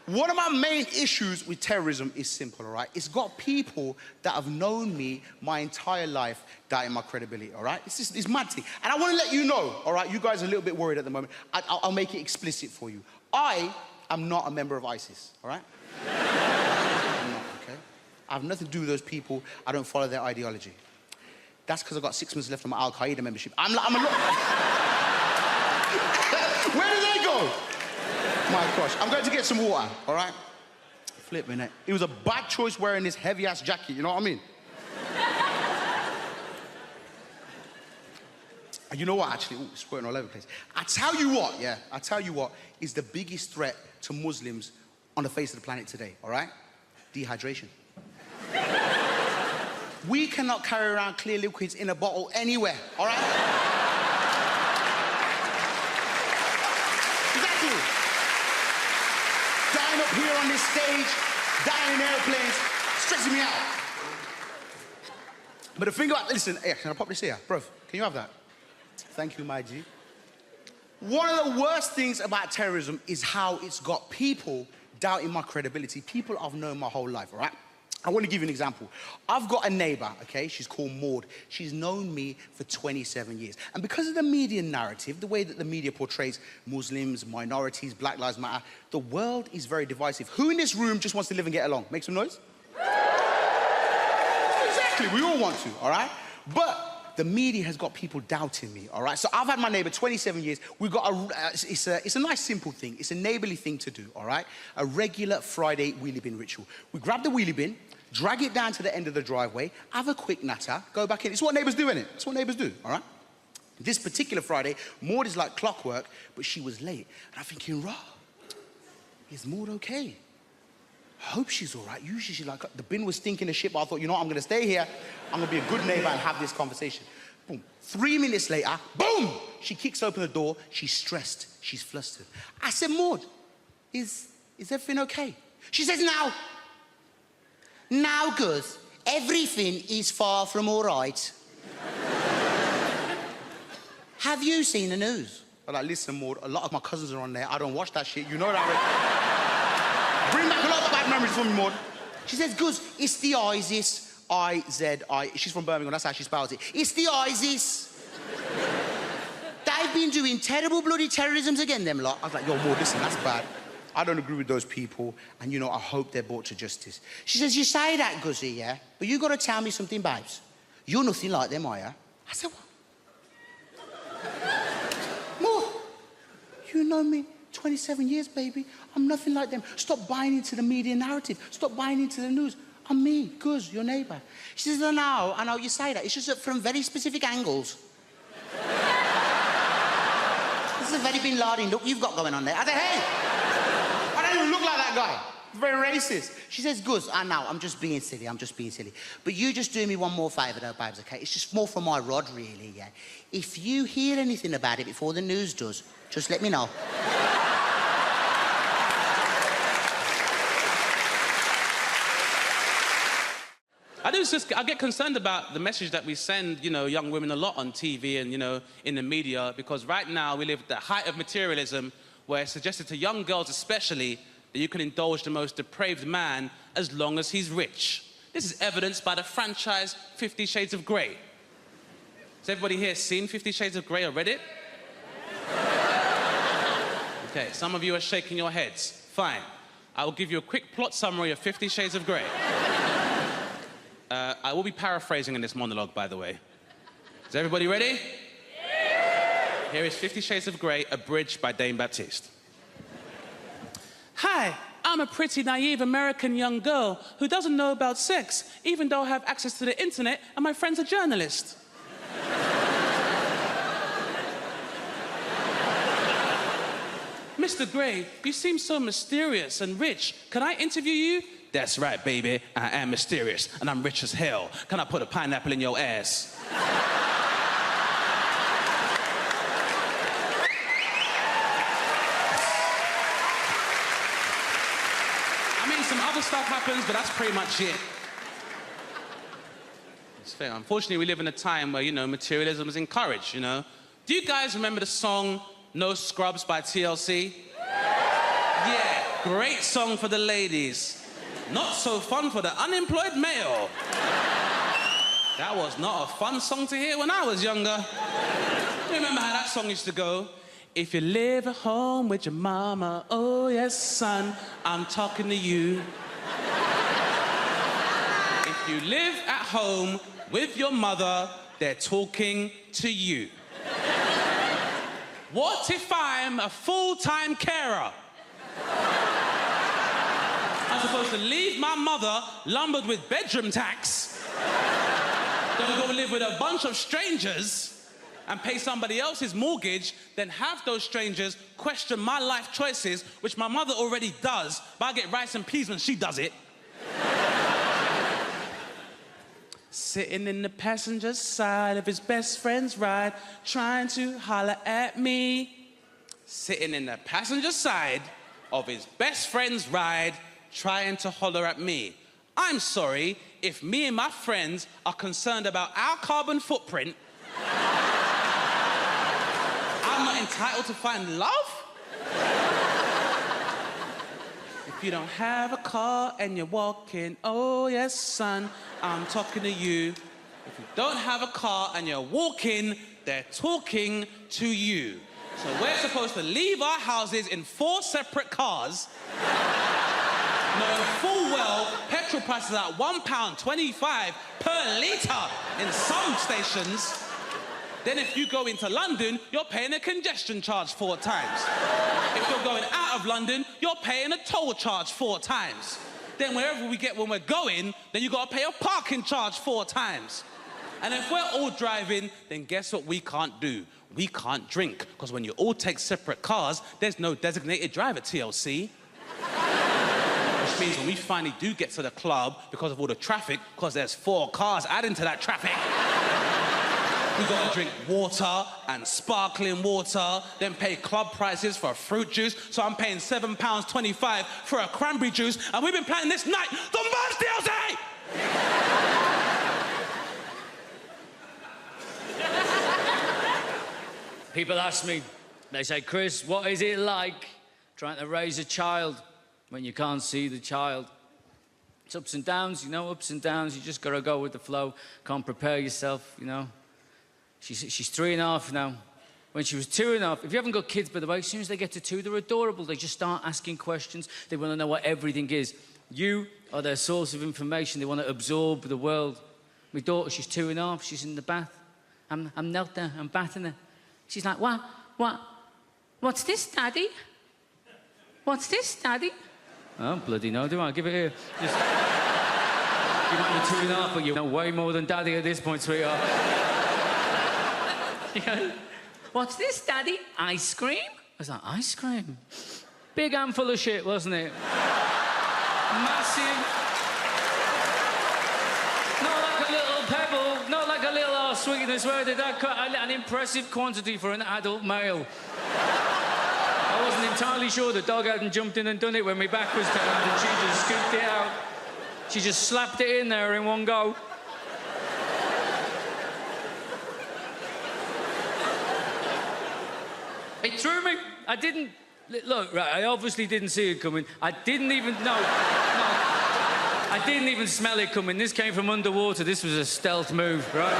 One of my main issues with terrorism is simple, all right? It's got people that have known me my entire life doubting my credibility, all right? It's mad thing. And I want to let you know, all right? You guys are a little bit worried at the moment. I'll make it explicit for you. I am not a member of ISIS, all right? I'm not, okay? I have nothing to do with those people. I don't follow their ideology. That's because I've got 6 months left on my Al-Qaeda membership. I'm a lot... Where did they go? My gosh, I'm going to get some water, all right? Flipping it. It was a bad choice wearing this heavy-ass jacket, you know what I mean? And you know what, actually? Ooh, squirting all over the place. I tell you what is the biggest threat to Muslims on the face of the planet today, all right? Dehydration. We cannot carry around clear liquids in a bottle anywhere, all right? Exactly. Dying up here on this stage, dying in airplanes, stressing me out. But the thing about, listen, hey, can I pop this here? Bro, can you have that? Thank you, my G. One of the worst things about terrorism is how it's got people doubting my credibility. People I've known my whole life, all right? I want to give you an example. I've got a neighbor, okay? She's called Maud. She's known me for 27 years. And because of the media narrative, the way that the media portrays Muslims, minorities, Black Lives Matter, the world is very divisive. Who in this room just wants to live and get along? Make some noise. Exactly, we all want to, all right? But the media has got people doubting me, all right? So I've had my neighbor 27 years. We've got it's a nice, simple thing. It's a neighborly thing to do, all right? A regular Friday wheelie bin ritual. We grab the wheelie bin, drag it down to the end of the driveway, have a quick natter, go back in. It's what neighbors do, innit? It's what neighbors do, all right? This particular Friday, Maud is like clockwork, but she was late. And I'm thinking, rah, is Maud okay? I hope she's all right. Usually she's like, the bin was stinking of shit, but I thought, you know what, I'm gonna stay here. I'm gonna be a good neighbor and have this conversation. Boom. 3 minutes later, boom! She kicks open the door. She's stressed. She's flustered. I said, Maud, is everything okay? She says, now, Gus, everything is far from all right. Have you seen the news? I'm like, listen, Maud, a lot of my cousins are on there. I don't watch that shit. You know that. Bring back a lot of bad memories for me, Maud. She says, Gus, it's the ISIS. I-Z-I. She's from Birmingham, that's how she spells it. It's the ISIS. They've been doing terrible bloody terrorisms again, them lot. I was like, yo, Maud, listen, that's bad. I don't agree with those people, and, you know, I hope they're brought to justice. She says, you say that, Guzzy, yeah? But you got to tell me something, babes. You're nothing like them, are you? I said, what? Maud, you know me 27 years, baby. I'm nothing like them. Stop buying into the media narrative. Stop buying into the news. I'm me, Guz, your neighbour. She says, I know you say that. It's just that from very specific angles. This is a very Bin Laden look you've got going on there. I said, hey! I don't even look like that guy. Very racist. She says, Gus, I know, I'm just being silly. But you just do me one more favour though, babes, okay? It's just more for my rod, really, yeah? If you hear anything about it before the news does, just let me know. I get concerned about the message that we send, you know, young women a lot on TV and, you know, in the media, because right now we live at the height of materialism, where it's suggested to young girls especially that you can indulge the most depraved man as long as he's rich. This is evidenced by the franchise 50 Shades of Grey. Has everybody here seen 50 Shades of Grey or read it? Okay, some of you are shaking your heads. Fine. I will give you a quick plot summary of 50 Shades of Grey. I will be paraphrasing in this monologue, by the way. Is everybody ready? Yeah. Here is 50 Shades of Grey, abridged by Dame Baptiste. Hi, I'm a pretty naive American young girl who doesn't know about sex, even though I have access to the internet and my friend's a journalist. Mr. Grey, you seem so mysterious and rich. Can I interview you? That's right, baby. I am mysterious, and I'm rich as hell. Can I put a pineapple in your ass? I mean, some other stuff happens, but that's pretty much it. It's fair. Unfortunately, we live in a time where, you know, materialism is encouraged, you know? Do you guys remember the song No Scrubs by TLC? Yeah, great song for the ladies. Not so fun for the unemployed male. That was not a fun song to hear when I was younger. Do you remember how that song used to go? If you live at home with your mama, oh yes, son, I'm talking to you. If you live at home with your mother, they're talking to you. What if I'm a full-time carer? I'm supposed to leave my mother lumbered with bedroom tax, then go live with a bunch of strangers and pay somebody else's mortgage, then have those strangers question my life choices, which my mother already does, but I get rice and peas when she does it. Sitting in the passenger side of his best friend's ride, trying to holler at me. Sitting in the passenger side of his best friend's ride, trying to holler at me. I'm sorry, if me and my friends are concerned about our carbon footprint, I'm not entitled to find love? If you don't have a car and you're walking, oh yes, son, I'm talking to you. If you don't have a car and you're walking, they're talking to you. So we're supposed to leave our houses in 4 separate cars, knowing full well petrol prices are at £1.25 per litre in some stations. Then if you go into London, you're paying a congestion charge 4 times. If you're going out of London, you're paying a toll charge 4 times. Then wherever we get when we're going, then you gotta pay a parking charge 4 times. And if we're all driving, then guess what we can't do? We can't drink, because when you all take separate cars, there's no designated driver, TLC. Which means when we finally do get to the club, because of all the traffic, because there's 4 cars adding to that traffic, we gotta drink water and sparkling water, then pay club prices for a fruit juice, so I'm paying £7.25 for a cranberry juice, and we've been planning this night. Don't bounce, TLC! People ask me, they say, Chris, what is it like trying to raise a child when you can't see the child? It's ups and downs, you know, ups and downs. You just got to go with the flow. Can't prepare yourself, you know. She's 3.5 now. When she was 2.5, if you haven't got kids, by the way, as soon as they get to 2, they're adorable. They just start asking questions. They want to know what everything is. You are their source of information. They want to absorb the world. My daughter, she's 2.5. She's in the bath. I'm knelt there. I'm bathing her. She's like, what's this, Daddy? What's this, Daddy? Oh, bloody no, do I? Give it here. Just... You might be 2.5, but you know way more than Daddy at this point, sweetheart. You go, what's this, Daddy? Ice cream? I was like, ice cream? Big handful of shit, wasn't it? Massive. Not like a little pebble, not like a little arse sweetness. Where did that cut? An impressive quantity for an adult male. I wasn't entirely sure the dog hadn't jumped in and done it when my back was turned and she just scooped it out. She just slapped it in there in one go. It threw me. I didn't... Look, right, I obviously didn't see it coming. I didn't even... No. I didn't even smell it coming. This came from underwater. This was a stealth move, right?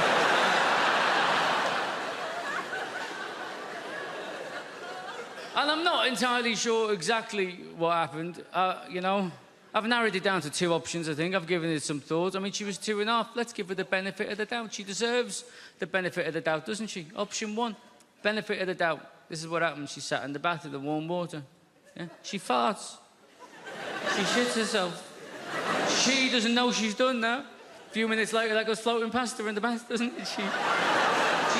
And I'm not entirely sure exactly what happened. You know, I've narrowed it down to 2 options, I think. I've given it some thought. I mean, she was 2.5. Let's give her the benefit of the doubt. She deserves the benefit of the doubt, doesn't she? Option 1, benefit of the doubt. This is what happened. She sat in the bath with the warm water. Yeah? She farts. She shits herself. She doesn't know she's done that. A few minutes later, that goes floating past her in the bath, doesn't it? She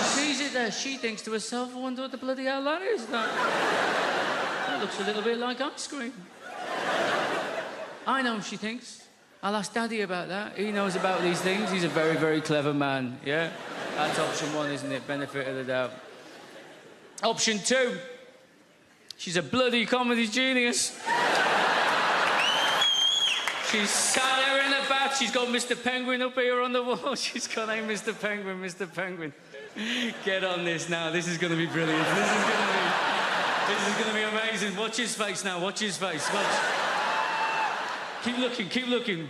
sees it there. She thinks to herself, I wonder what the bloody hell that is. That looks a little bit like ice cream. I know, she thinks. I'll ask Daddy about that. He knows about these things. He's a very, very clever man, yeah? That's option 1, isn't it? Benefit of the doubt. Option 2. She's a bloody comedy genius. She's sat there in the bath. She's got Mr. Penguin up here on the wall. She's got, hey, Mr. Penguin, Mr. Penguin. Get on this now. This is going to be brilliant. This is going to be amazing. Watch his face now. Watch his face. Watch. Keep looking. Keep looking.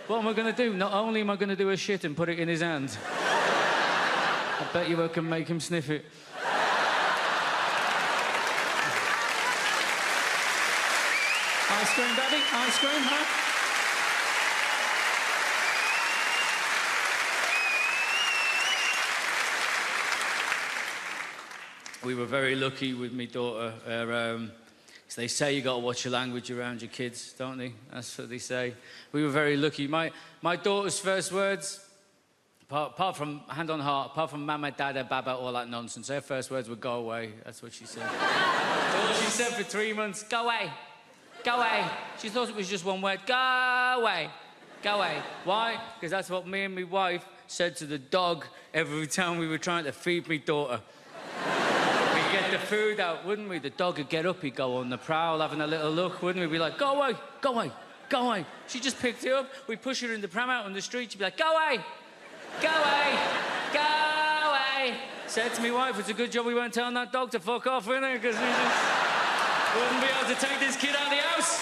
What am I going to do? Not only am I going to do a shit and put it in his hand, I bet you I can make him sniff it. Ice cream, Daddy? Ice cream, huh? We were very lucky with my daughter. They say you got to watch your language around your kids, don't they? That's what they say. We were very lucky. My daughter's first words, apart from, hand on heart, apart from mama, dada, baba, all that nonsense, her first words were go away. That's what she said. That's all she said for 3 months. Go away. Go away. She thought it was just one word. Go away. Go away. Why? Because that's what me and my wife said to the dog every time we were trying to feed my daughter. We'd get the food out, wouldn't we? The dog would get up, he'd go on the prowl, having a little look, wouldn't we? We'd be like, go away, go away, go away. She just picked it up. We'd push her in the pram out on the street. She'd be like, go away, go away, go away. Said to my wife, it's a good job we weren't telling that dog to fuck off, innit? Because we just wouldn't be able to take this kid out of the house.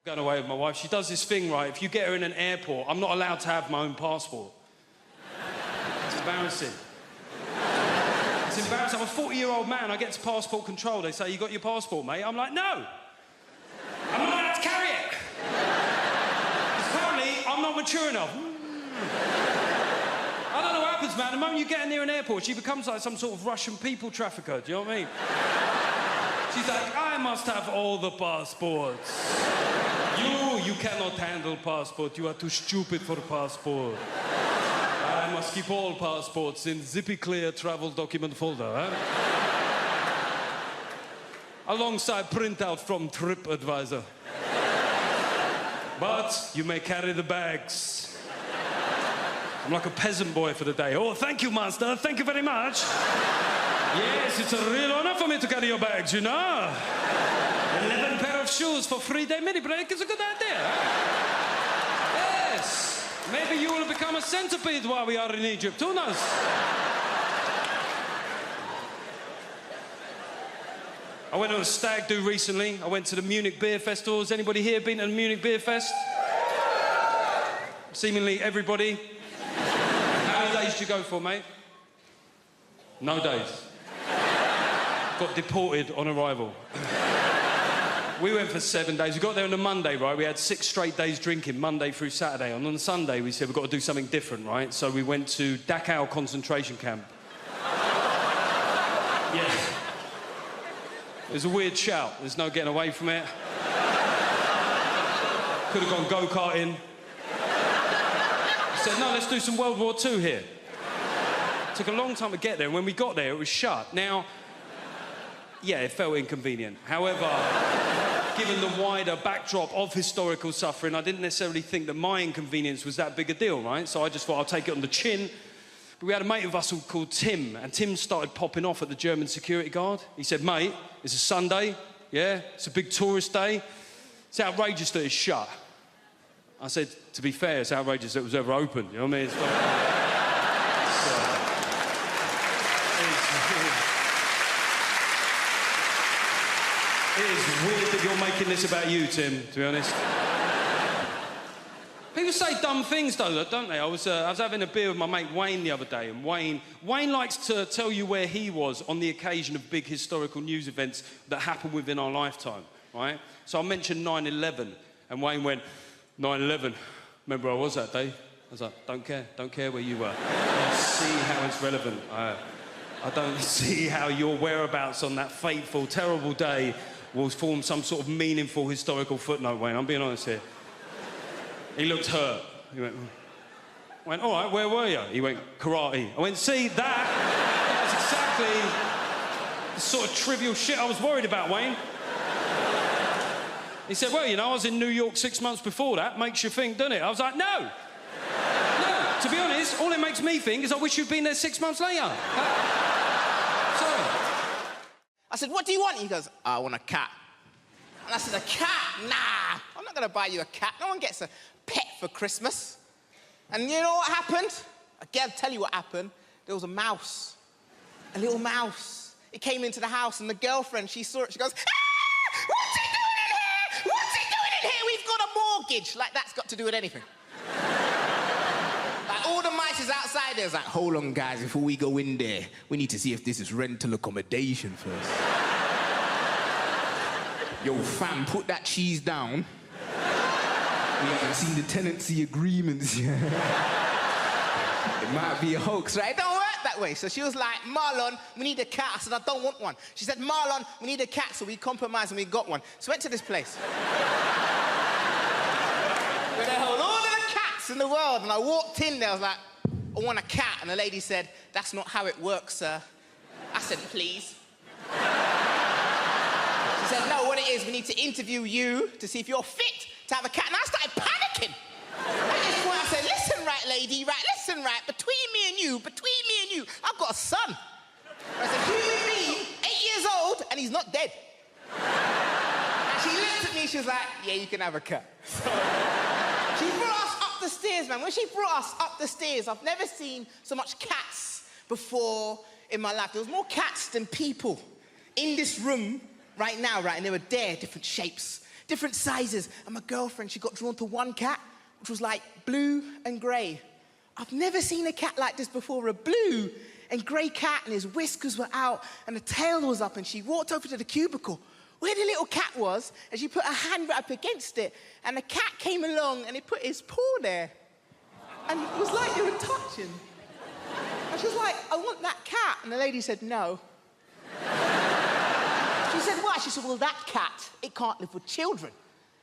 Going away with my wife, she does this thing, right? If you get her in an airport, I'm not allowed to have my own passport. It's embarrassing. It's embarrassing. I'm a 40-year-old man. I get to passport control. They say, you got your passport, mate? I'm like, no. I'm not allowed to carry it. Because currently, I'm not mature enough. I don't know what happens, man. The moment you get in near an airport, she becomes like some sort of Russian people trafficker. Do you know what I mean? She's like, I must have all the passports. You cannot handle passport. You are too stupid for passport. I must keep all passports in zippy clear travel document folder, huh? Alongside printout from TripAdvisor. But you may carry the bags. I'm like a peasant boy for the day. Oh, thank you, master. Thank you very much. Yes, it's a real honor for me to carry your bags, you know. 11 pair of shoes for 3-day mini break is a good idea, huh? Yes. Maybe you will become a centipede while we are in Egypt. Who knows? I went on a stag do recently. I went to the Munich Beer Festival. Has anybody here been to the Munich Beer Fest? Seemingly everybody. How many days did you go for, mate? No days. Got deported on arrival. We went for 7 days. We got there on a Monday, right? We had 6 straight days drinking, Monday through Saturday. And on Sunday, we said, we've got to do something different, right? So we went to Dachau concentration camp. Yeah. It was a weird shout. There's no getting away from it. Could have gone go-karting. Said, no, let's do some World War II here. Took a long time to get there, and when we got there, it was shut. Now, yeah, it felt inconvenient. However, given the wider backdrop of historical suffering, I didn't necessarily think that my inconvenience was that big a deal, right? So I just thought I'll take it on the chin. But we had a mate of us called Tim, and Tim started popping off at the German security guard. He said, mate, it's a Sunday, yeah? It's a big tourist day. It's outrageous that it's shut. I said, to be fair, it's outrageous that it was ever open, you know what I mean? It's it is weird that you're making this about you, Tim, to be honest. People say dumb things, though, don't they? I was having a beer with my mate Wayne the other day, and Wayne likes to tell you where he was on the occasion of big historical news events that happened within our lifetime, right? So I mentioned 9/11, and Wayne went, 9/11, remember where I was that day? I was like, don't care where you were. I don't see how it's relevant. I don't see how your whereabouts on that fateful, terrible day will form some sort of meaningful historical footnote, Wayne. I'm being honest here. He looked hurt. He went, I went, all right, where were you? He went, karate. I went, see, that's exactly the sort of trivial shit I was worried about, Wayne. He said, well, you know, I was in New York 6 months before that. Makes you think, doesn't it? I was like, no. No. To be honest, all it makes me think is I wish you'd been there 6 months later. Sorry. I said, what do you want? He goes, I want a cat. And I said, a cat? Nah, I'm not going to buy you a cat. No one gets a pet for Christmas. And you know what happened? I'll tell you what happened. There was a mouse, a little mouse. It came into the house, and the girlfriend, she saw it. She goes, ah, what's he doing in here? What's he doing in here? We've got a mortgage. Like, that's got to do with anything. Like, all the mice is outside there. It's like, hold on, guys, before we go in there, we need to see if this is rental accommodation first. Yo, fam, put that cheese down. We haven't seen the tenancy agreements yet. It might be a hoax, right? It don't work that way. So she was like, Marlon, we need a cat. I said, I don't want one. She said, Marlon, we need a cat. So we compromised and we got one. So we went to this place. Where they hold all of the cats in the world. And I walked in there, I was like, I want a cat. And the lady said, that's not how it works, sir. I said, please. She said, no, what it is, we need to interview you to see if you're fit to have a cat. And I started panicking. At this point, I said, listen, right, lady, right, listen, right, between me and you, I've got a son. I said, human being, 8 years old, and he's not dead. And she looked at me, she was like, yeah, you can have a cat. So, she brought us up the stairs, man. When she brought us up the stairs, I've never seen so much cats before in my life. There was more cats than people in this room right now, right? And they were there, different shapes, different sizes. And my girlfriend, she got drawn to one cat, which was like blue and grey. I've never seen a cat like this before, a blue and grey cat, and his whiskers were out, and the tail was up, and she walked over to the cubicle where the little cat was, and she put her hand right up against it, and the cat came along, and he put his paw there. And it was like they were touching. And she was like, I want that cat. And the lady said, no. She said, why? She said, well, that cat, it can't live with children.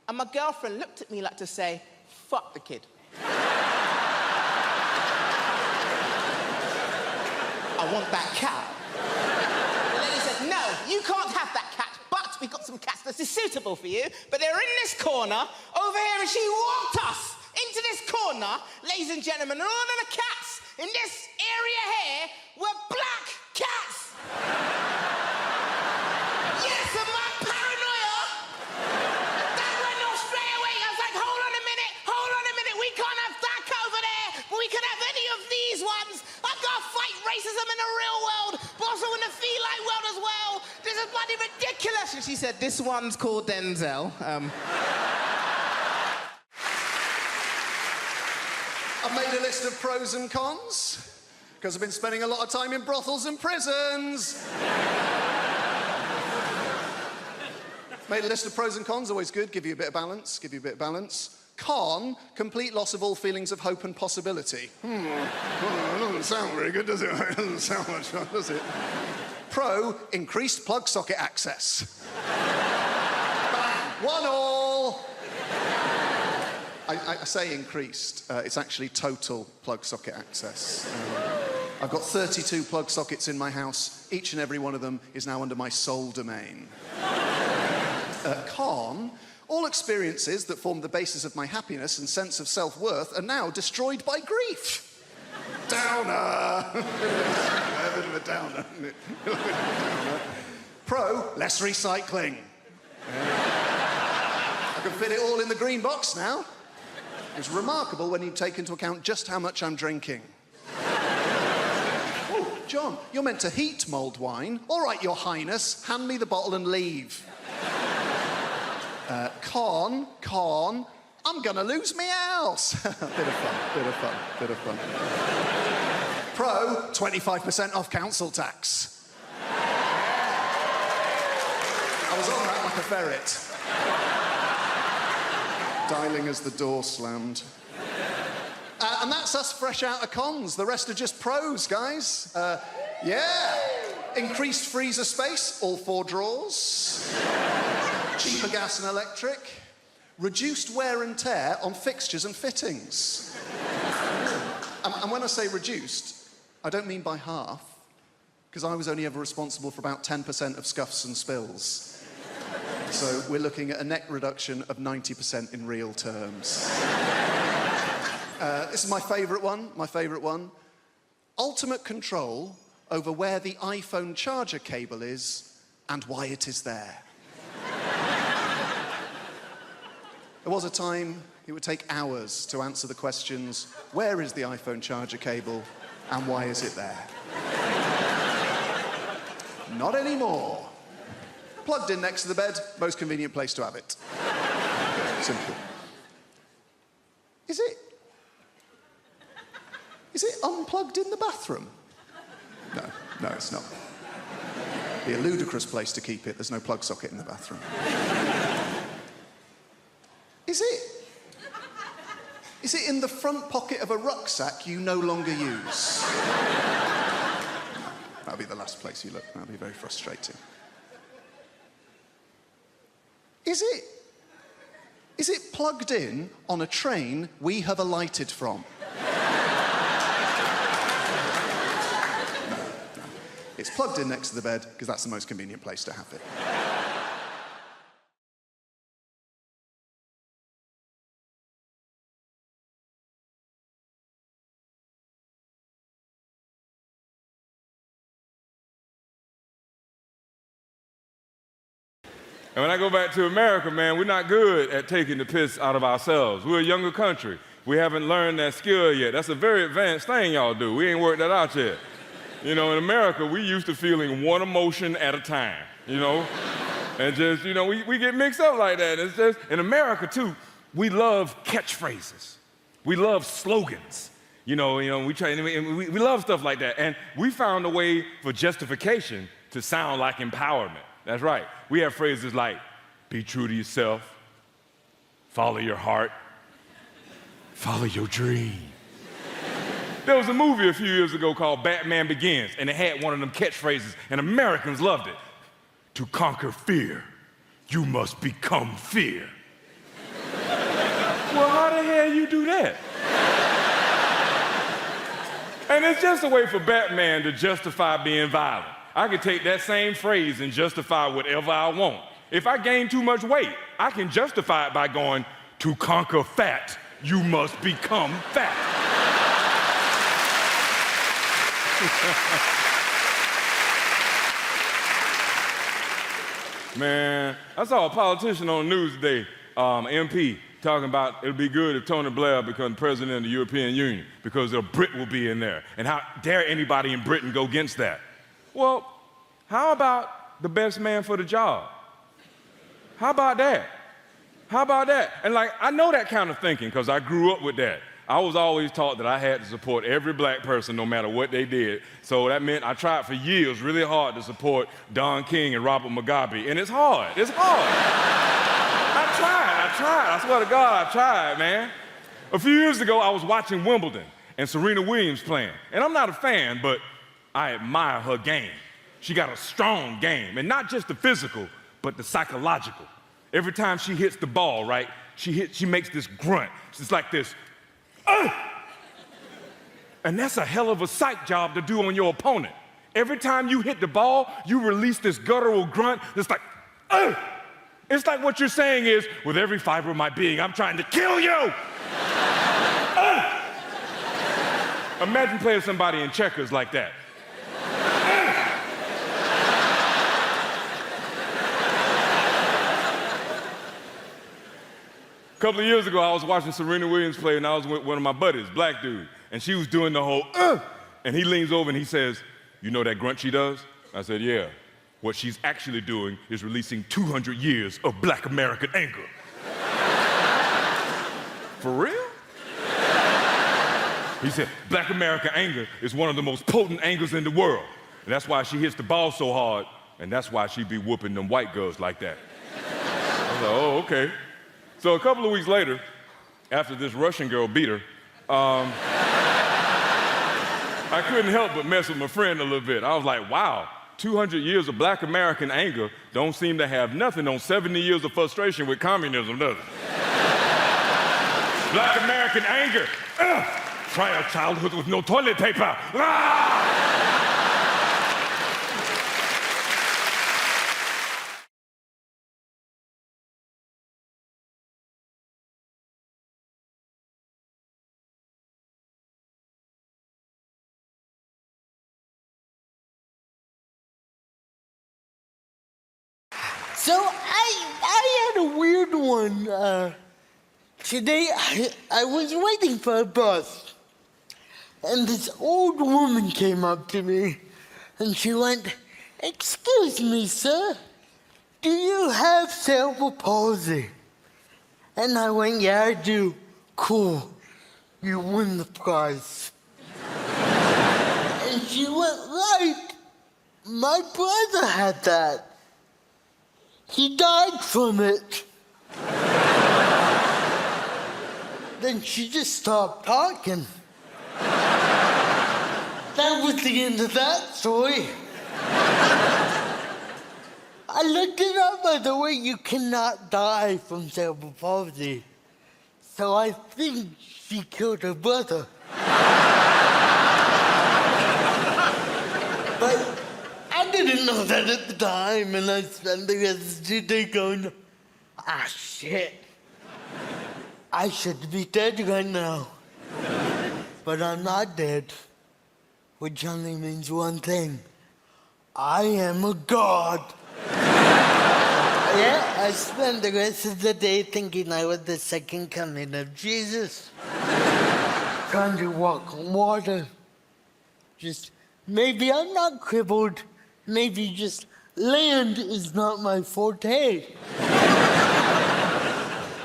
And my girlfriend looked at me like to say, fuck the kid. I want that cat. The lady said, no, you can't have that cat, but we've got some cats that is suitable for you, but they're in this corner over here, and she walked us into this corner, ladies and gentlemen, and all of the cats in this area here were black cats. Yes, and my paranoia, that went off straight away. I was like, hold on a minute, we can't have that over there, but we can have any of these ones. I've got to fight racism in the real world, but also in the feline world as well. This is bloody ridiculous. And she said, this one's called Denzel. I've made a list of pros and cons, because I've been spending a lot of time in brothels and prisons. Made a list of pros and cons, always good, give you a bit of balance, Con, complete loss of all feelings of hope and possibility. Well, it doesn't sound very good, does it? It doesn't sound much fun, does it? Pro, increased plug socket access. 1-1. I say increased, it's actually total plug socket access. I've got 32 plug sockets in my house. Each and every one of them is now under my sole domain. Con, all experiences that formed the basis of my happiness and sense of self-worth are now destroyed by grief. Downer. A bit of a downer, isn't it? Pro, less recycling. I can fit it all in the green box now. It's remarkable when you take into account just how much I'm drinking. Oh, John, you're meant to heat mulled wine. All right, Your Highness, hand me the bottle and leave. Con, I'm gonna lose me house. Bit of fun. Pro, 25% off council tax. I was on that like a ferret. Dialing as the door slammed. And that's us fresh out of cons. The rest are just pros, guys. Yeah. Increased freezer space, all 4 drawers. Cheaper gas and electric. Reduced wear and tear on fixtures and fittings. And when I say reduced, I don't mean by half, because I was only ever responsible for about 10% of scuffs and spills. So we're looking at a net reduction of 90% in real terms. This is my favourite one. Ultimate control over where the iPhone charger cable is and why it is there. There was a time it would take hours to answer the questions, where is the iPhone charger cable and why is it there? Not anymore. Plugged in next to the bed, most convenient place to have it. Simple. Is it unplugged in the bathroom? No, it's not. Be a ludicrous place to keep it. There's no plug socket in the bathroom. Is it in the front pocket of a rucksack you no longer use? That'll be the last place you look. That'll be very frustrating. Is it plugged in on a train we have alighted from? No. It's plugged in next to the bed because that's the most convenient place to have it. And when I go back to America, man, we're not good at taking the piss out of ourselves. We're a younger country. We haven't learned that skill yet. That's a very advanced thing y'all do. We ain't worked that out yet. You know, in America, we used to feeling one emotion at a time, you know? And just, you know, we get mixed up like that. It's just, in America, too, we love catchphrases. We love slogans. We love stuff like that. And we found a way for justification to sound like empowerment. That's right. We have phrases like, be true to yourself, follow your heart, follow your dream. There was a movie a few years ago called Batman Begins, and it had one of them catchphrases, and Americans loved it. To conquer fear, you must become fear. Well, how the hell you do that? And it's just a way for Batman to justify being violent. I can take that same phrase and justify whatever I want. If I gain too much weight, I can justify it by going, to conquer fat, you must become fat. Man, I saw a politician on the news today, MP, talking about it'll be good if Tony Blair becomes president of the European Union because a Brit will be in there. And how dare anybody in Britain go against that? Well, how about the best man for the job? How about that? And I know that kind of thinking because I grew up with that. I was always taught that I had to support every black person no matter what they did. So that meant I tried for years really hard to support Don King and Robert Mugabe. And it's hard. I tried. I swear to God, I tried, man. A few years ago, I was watching Wimbledon and Serena Williams playing. And I'm not a fan, but I admire her game. She got a strong game, and not just the physical, but the psychological. Every time she hits the ball, right, she makes this grunt. It's like this, and that's a hell of a psych job to do on your opponent. Every time you hit the ball, you release this guttural grunt that's like, It's like what you're saying is, with every fiber of my being, I'm trying to kill you. Imagine playing somebody in checkers like that. couple of years ago, I was watching Serena Williams play, and I was with one of my buddies, black dude, and she was doing the whole, and he leans over and he says, "You know that grunt she does?" I said, "Yeah. What she's actually doing is releasing 200 years of black American anger." For real? He said, "Black American anger is one of the most potent angers in the world. And that's why she hits the ball so hard, and that's why she be whooping them white girls like that." I was like, "Oh, okay." So a couple of weeks later, after this Russian girl beat her, I couldn't help but mess with my friend a little bit. I was like, wow, 200 years of black American anger don't seem to have nothing on 70 years of frustration with communism, does it? Black American anger. Try a childhood with no toilet paper. So I had a weird one. Today I was waiting for a bus, and this old woman came up to me, and she went, "Excuse me, sir, do you have cerebral palsy?" And I went, "Yeah, I do." "Cool, you win the prize." And she went, "Right, my brother had that. He died from it." Then she just stopped talking. That was the end of that story. I looked it up, by the way. You cannot die from cerebral palsy. So I think she killed her brother. But I didn't know that at the time, and I spent the rest of the day going, "Ah, shit. I should be dead right now." But I'm not dead, which only means one thing. I am a god. Yeah, I spent the rest of the day thinking I was the second coming of Jesus. Trying to walk on water. Just, maybe I'm not crippled. Maybe just land is not my forte.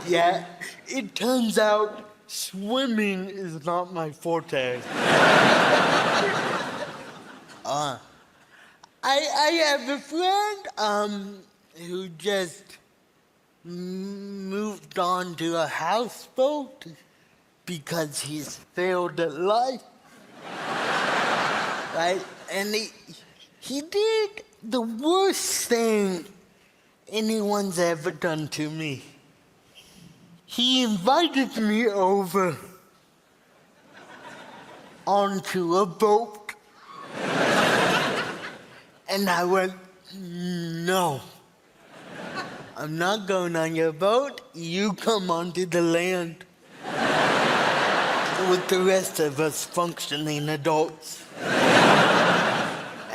Yeah, it turns out swimming is not my forte. I have a friend who just moved on to a houseboat because he's failed at life. Right? And he did the worst thing anyone's ever done to me. He invited me over onto a boat. And I went, "No. I'm not going on your boat. You come onto the land with the rest of us functioning adults."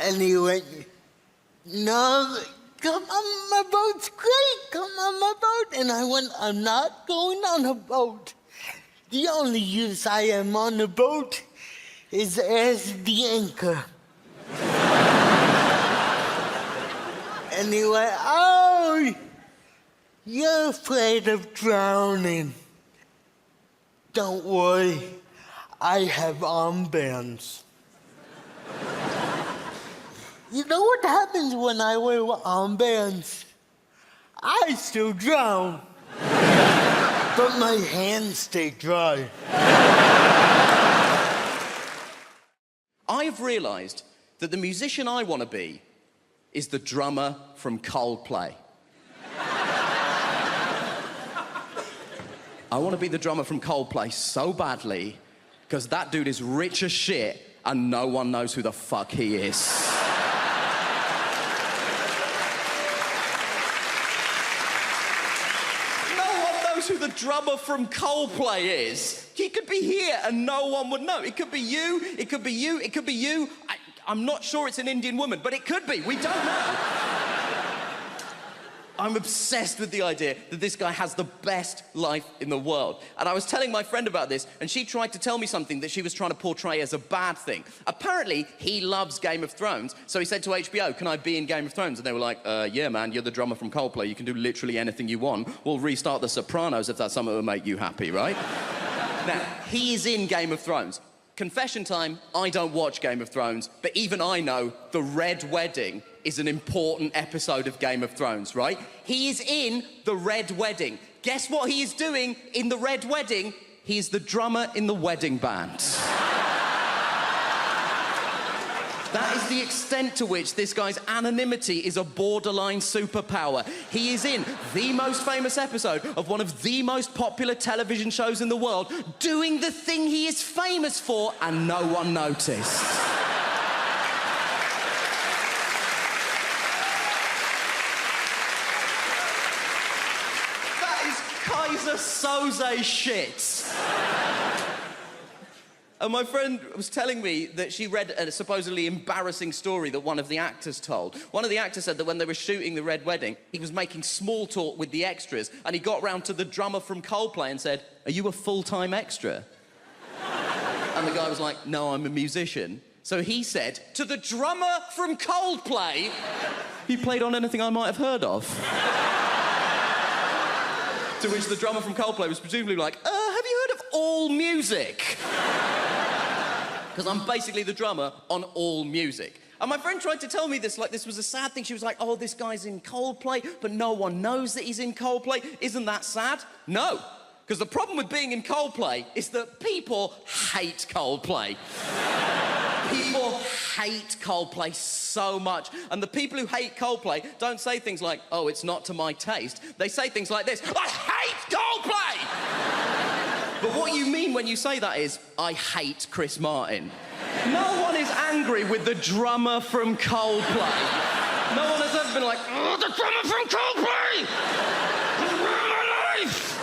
And he went, "No, come on my boat's great. Come on my boat." And I went, "I'm not going on a boat. The only use I am on a boat is as the anchor." And he went, "Oh, you're afraid of drowning. Don't worry, I have armbands." You know what happens when I wear armbands? I still drown, but my hands stay dry. I've realised that the musician I want to be is the drummer from Coldplay. I want to be the drummer from Coldplay so badly because that dude is rich as shit and no one knows who the fuck he is. Who the drummer from Coldplay is. He could be here and no one would know. It could be you, it could be you, it could be you. I'm not sure it's an Indian woman, but it could be. We don't know. I'm obsessed with the idea that this guy has the best life in the world. And I was telling my friend about this, and she tried to tell me something that she was trying to portray as a bad thing. Apparently, he loves Game of Thrones, so he said to HBO, can I be in Game of Thrones? And they were like, yeah, man, you're the drummer from Coldplay. You can do literally anything you want. We'll restart The Sopranos if that's something that will make you happy, right? Now, he is in Game of Thrones. Confession time, I don't watch Game of Thrones, but even I know the Red Wedding is an important episode of Game of Thrones, right? He is in the Red Wedding. Guess what he is doing in the Red Wedding? He is the drummer in the wedding band. That is the extent to which this guy's anonymity is a borderline superpower. He is in the most famous episode of one of the most popular television shows in the world, doing the thing he is famous for, and no one noticed. That is Kaiser Soze shit. And my friend was telling me that she read a supposedly embarrassing story that one of the actors told. One of the actors said that when they were shooting the Red Wedding, he was making small talk with the extras, and he got round to the drummer from Coldplay and said, "Are you a full-time extra?" And the guy was like, "No, I'm a musician." So he said, to the drummer from Coldplay, "He played on anything I might have heard of?" To which the drummer from Coldplay was presumably like, have you heard of All Music? Because I'm basically the drummer on All Music. And my friend tried to tell me this, like this was a sad thing. She was like, oh, this guy's in Coldplay, but no one knows that he's in Coldplay. Isn't that sad? No. Because the problem with being in Coldplay is that people hate Coldplay. People hate Coldplay so much. And the people who hate Coldplay don't say things like, oh, it's not to my taste. They say things like this, I hate Coldplay! But what you mean when you say that is, I hate Chris Martin. No one is angry with the drummer from Coldplay. No one has ever been like, oh, the drummer from Coldplay! You ruined my life!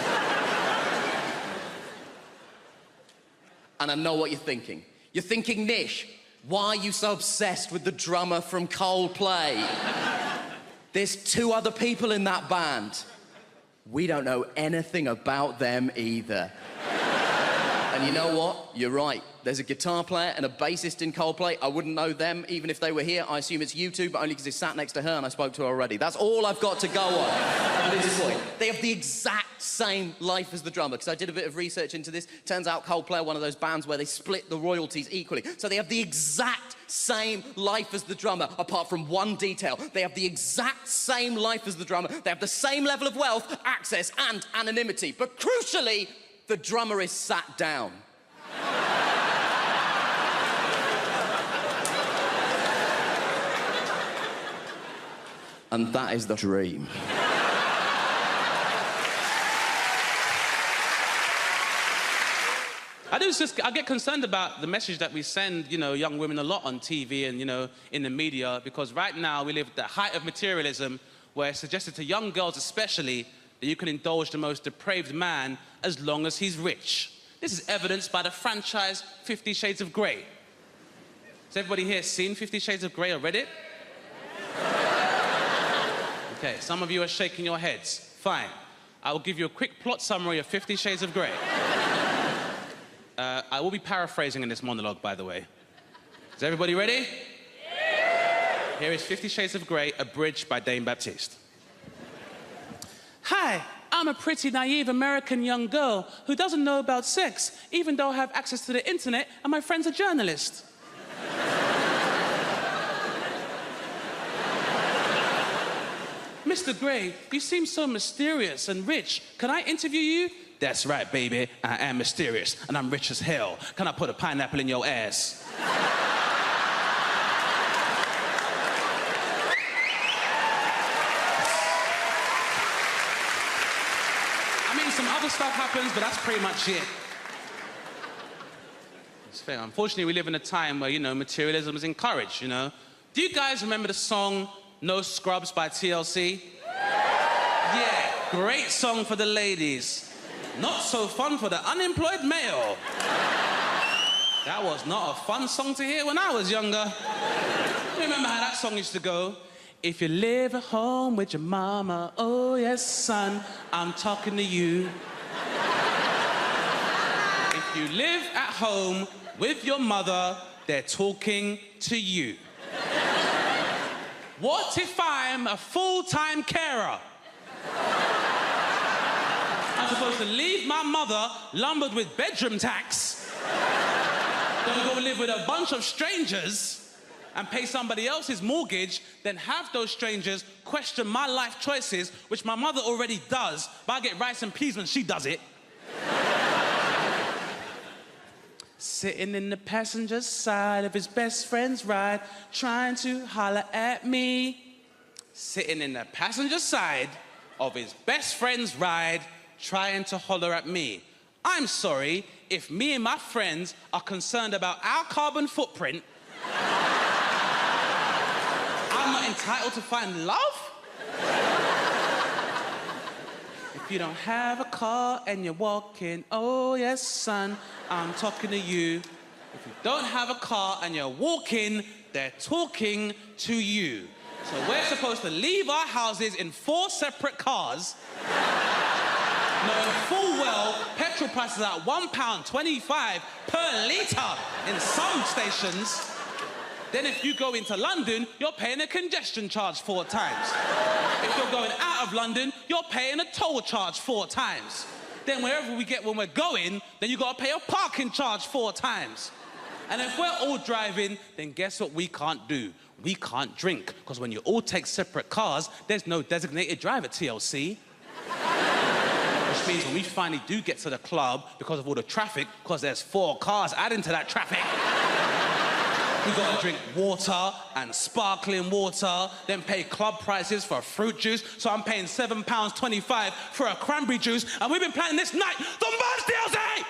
And I know what you're thinking. You're thinking, Nish, why are you so obsessed with the drummer from Coldplay? There's two other people in that band. We don't know anything about them either. And you know what? You're right. There's a guitar player and a bassist in Coldplay. I wouldn't know them even if they were here. I assume it's you two, but only because he sat next to her and I spoke to her already. That's all I've got to go on at this point. They have the exact same life as the drummer, because I did a bit of research into this. Turns out Coldplay are one of those bands where they split the royalties equally. So they have the exact same life as the drummer, apart from one detail. They have the exact same life as the drummer. They have the same level of wealth, access, and anonymity. But crucially, the drummer is sat down. And that is the dream. I get concerned about the message that we send, young women a lot on TV and, in the media, because right now we live at the height of materialism, where it's suggested to young girls especially that you can indulge the most depraved man as long as he's rich. This is evidenced by the franchise 50 Shades of Grey. Has everybody here seen 50 Shades of Grey or read it? Okay, some of you are shaking your heads. Fine. I will give you a quick plot summary of 50 Shades of Grey. I will be paraphrasing in this monologue, by the way. Is everybody ready? Yeah! Here is 50 Shades of Grey, abridged by Dame Baptiste. Hi, I'm a pretty naive American young girl who doesn't know about sex, even though I have access to the internet and my friend's a journalist. Mr. Grey, you seem so mysterious and rich. Can I interview you? That's right, baby. I am mysterious, and I'm rich as hell. Can I put a pineapple in your ass? I mean, some other stuff happens, but that's pretty much it. It's fair. Unfortunately, we live in a time where, materialism is encouraged, Do you guys remember the song No Scrubs by TLC? Yeah, great song for the ladies. Not so fun for the unemployed male. That was not a fun song to hear when I was younger. You remember how that song used to go? If you live at home with your mama, oh yes, son, I'm talking to you. If you live at home with your mother, they're talking to you. What if I'm a full-time carer? I'm supposed to leave my mother lumbered with bedroom tax, then go live with a bunch of strangers and pay somebody else's mortgage, then have those strangers question my life choices, which my mother already does, but I get rice and peas when she does it. Sitting in the passenger side of his best friend's ride, trying to holler at me. Sitting in the passenger side of his best friend's ride, trying to holler at me. I'm sorry, if me and my friends are concerned about our carbon footprint, I'm not entitled to find love? If you don't have a car and you're walking, oh yes, son, I'm talking to you. If you don't have a car and you're walking, they're talking to you. So we're supposed to leave our houses in 4 separate cars, knowing full well petrol prices are at £1.25 per litre in some stations. Then if you go into London, you're paying a congestion charge 4 times. If you're going out of London, you're paying a toll charge 4 times. Then wherever we get when we're going, then you gotta pay a parking charge 4 times. And if we're all driving, then guess what we can't do? We can't drink, because when you all take separate cars, there's no designated driver, TLC. Which means when we finally do get to the club, because of all the traffic, because there's 4 cars adding to that traffic, we gotta drink water and sparkling water, then pay club prices for fruit juice. So I'm paying £7.25 for a cranberry juice, and we've been planning this night the most, TLC!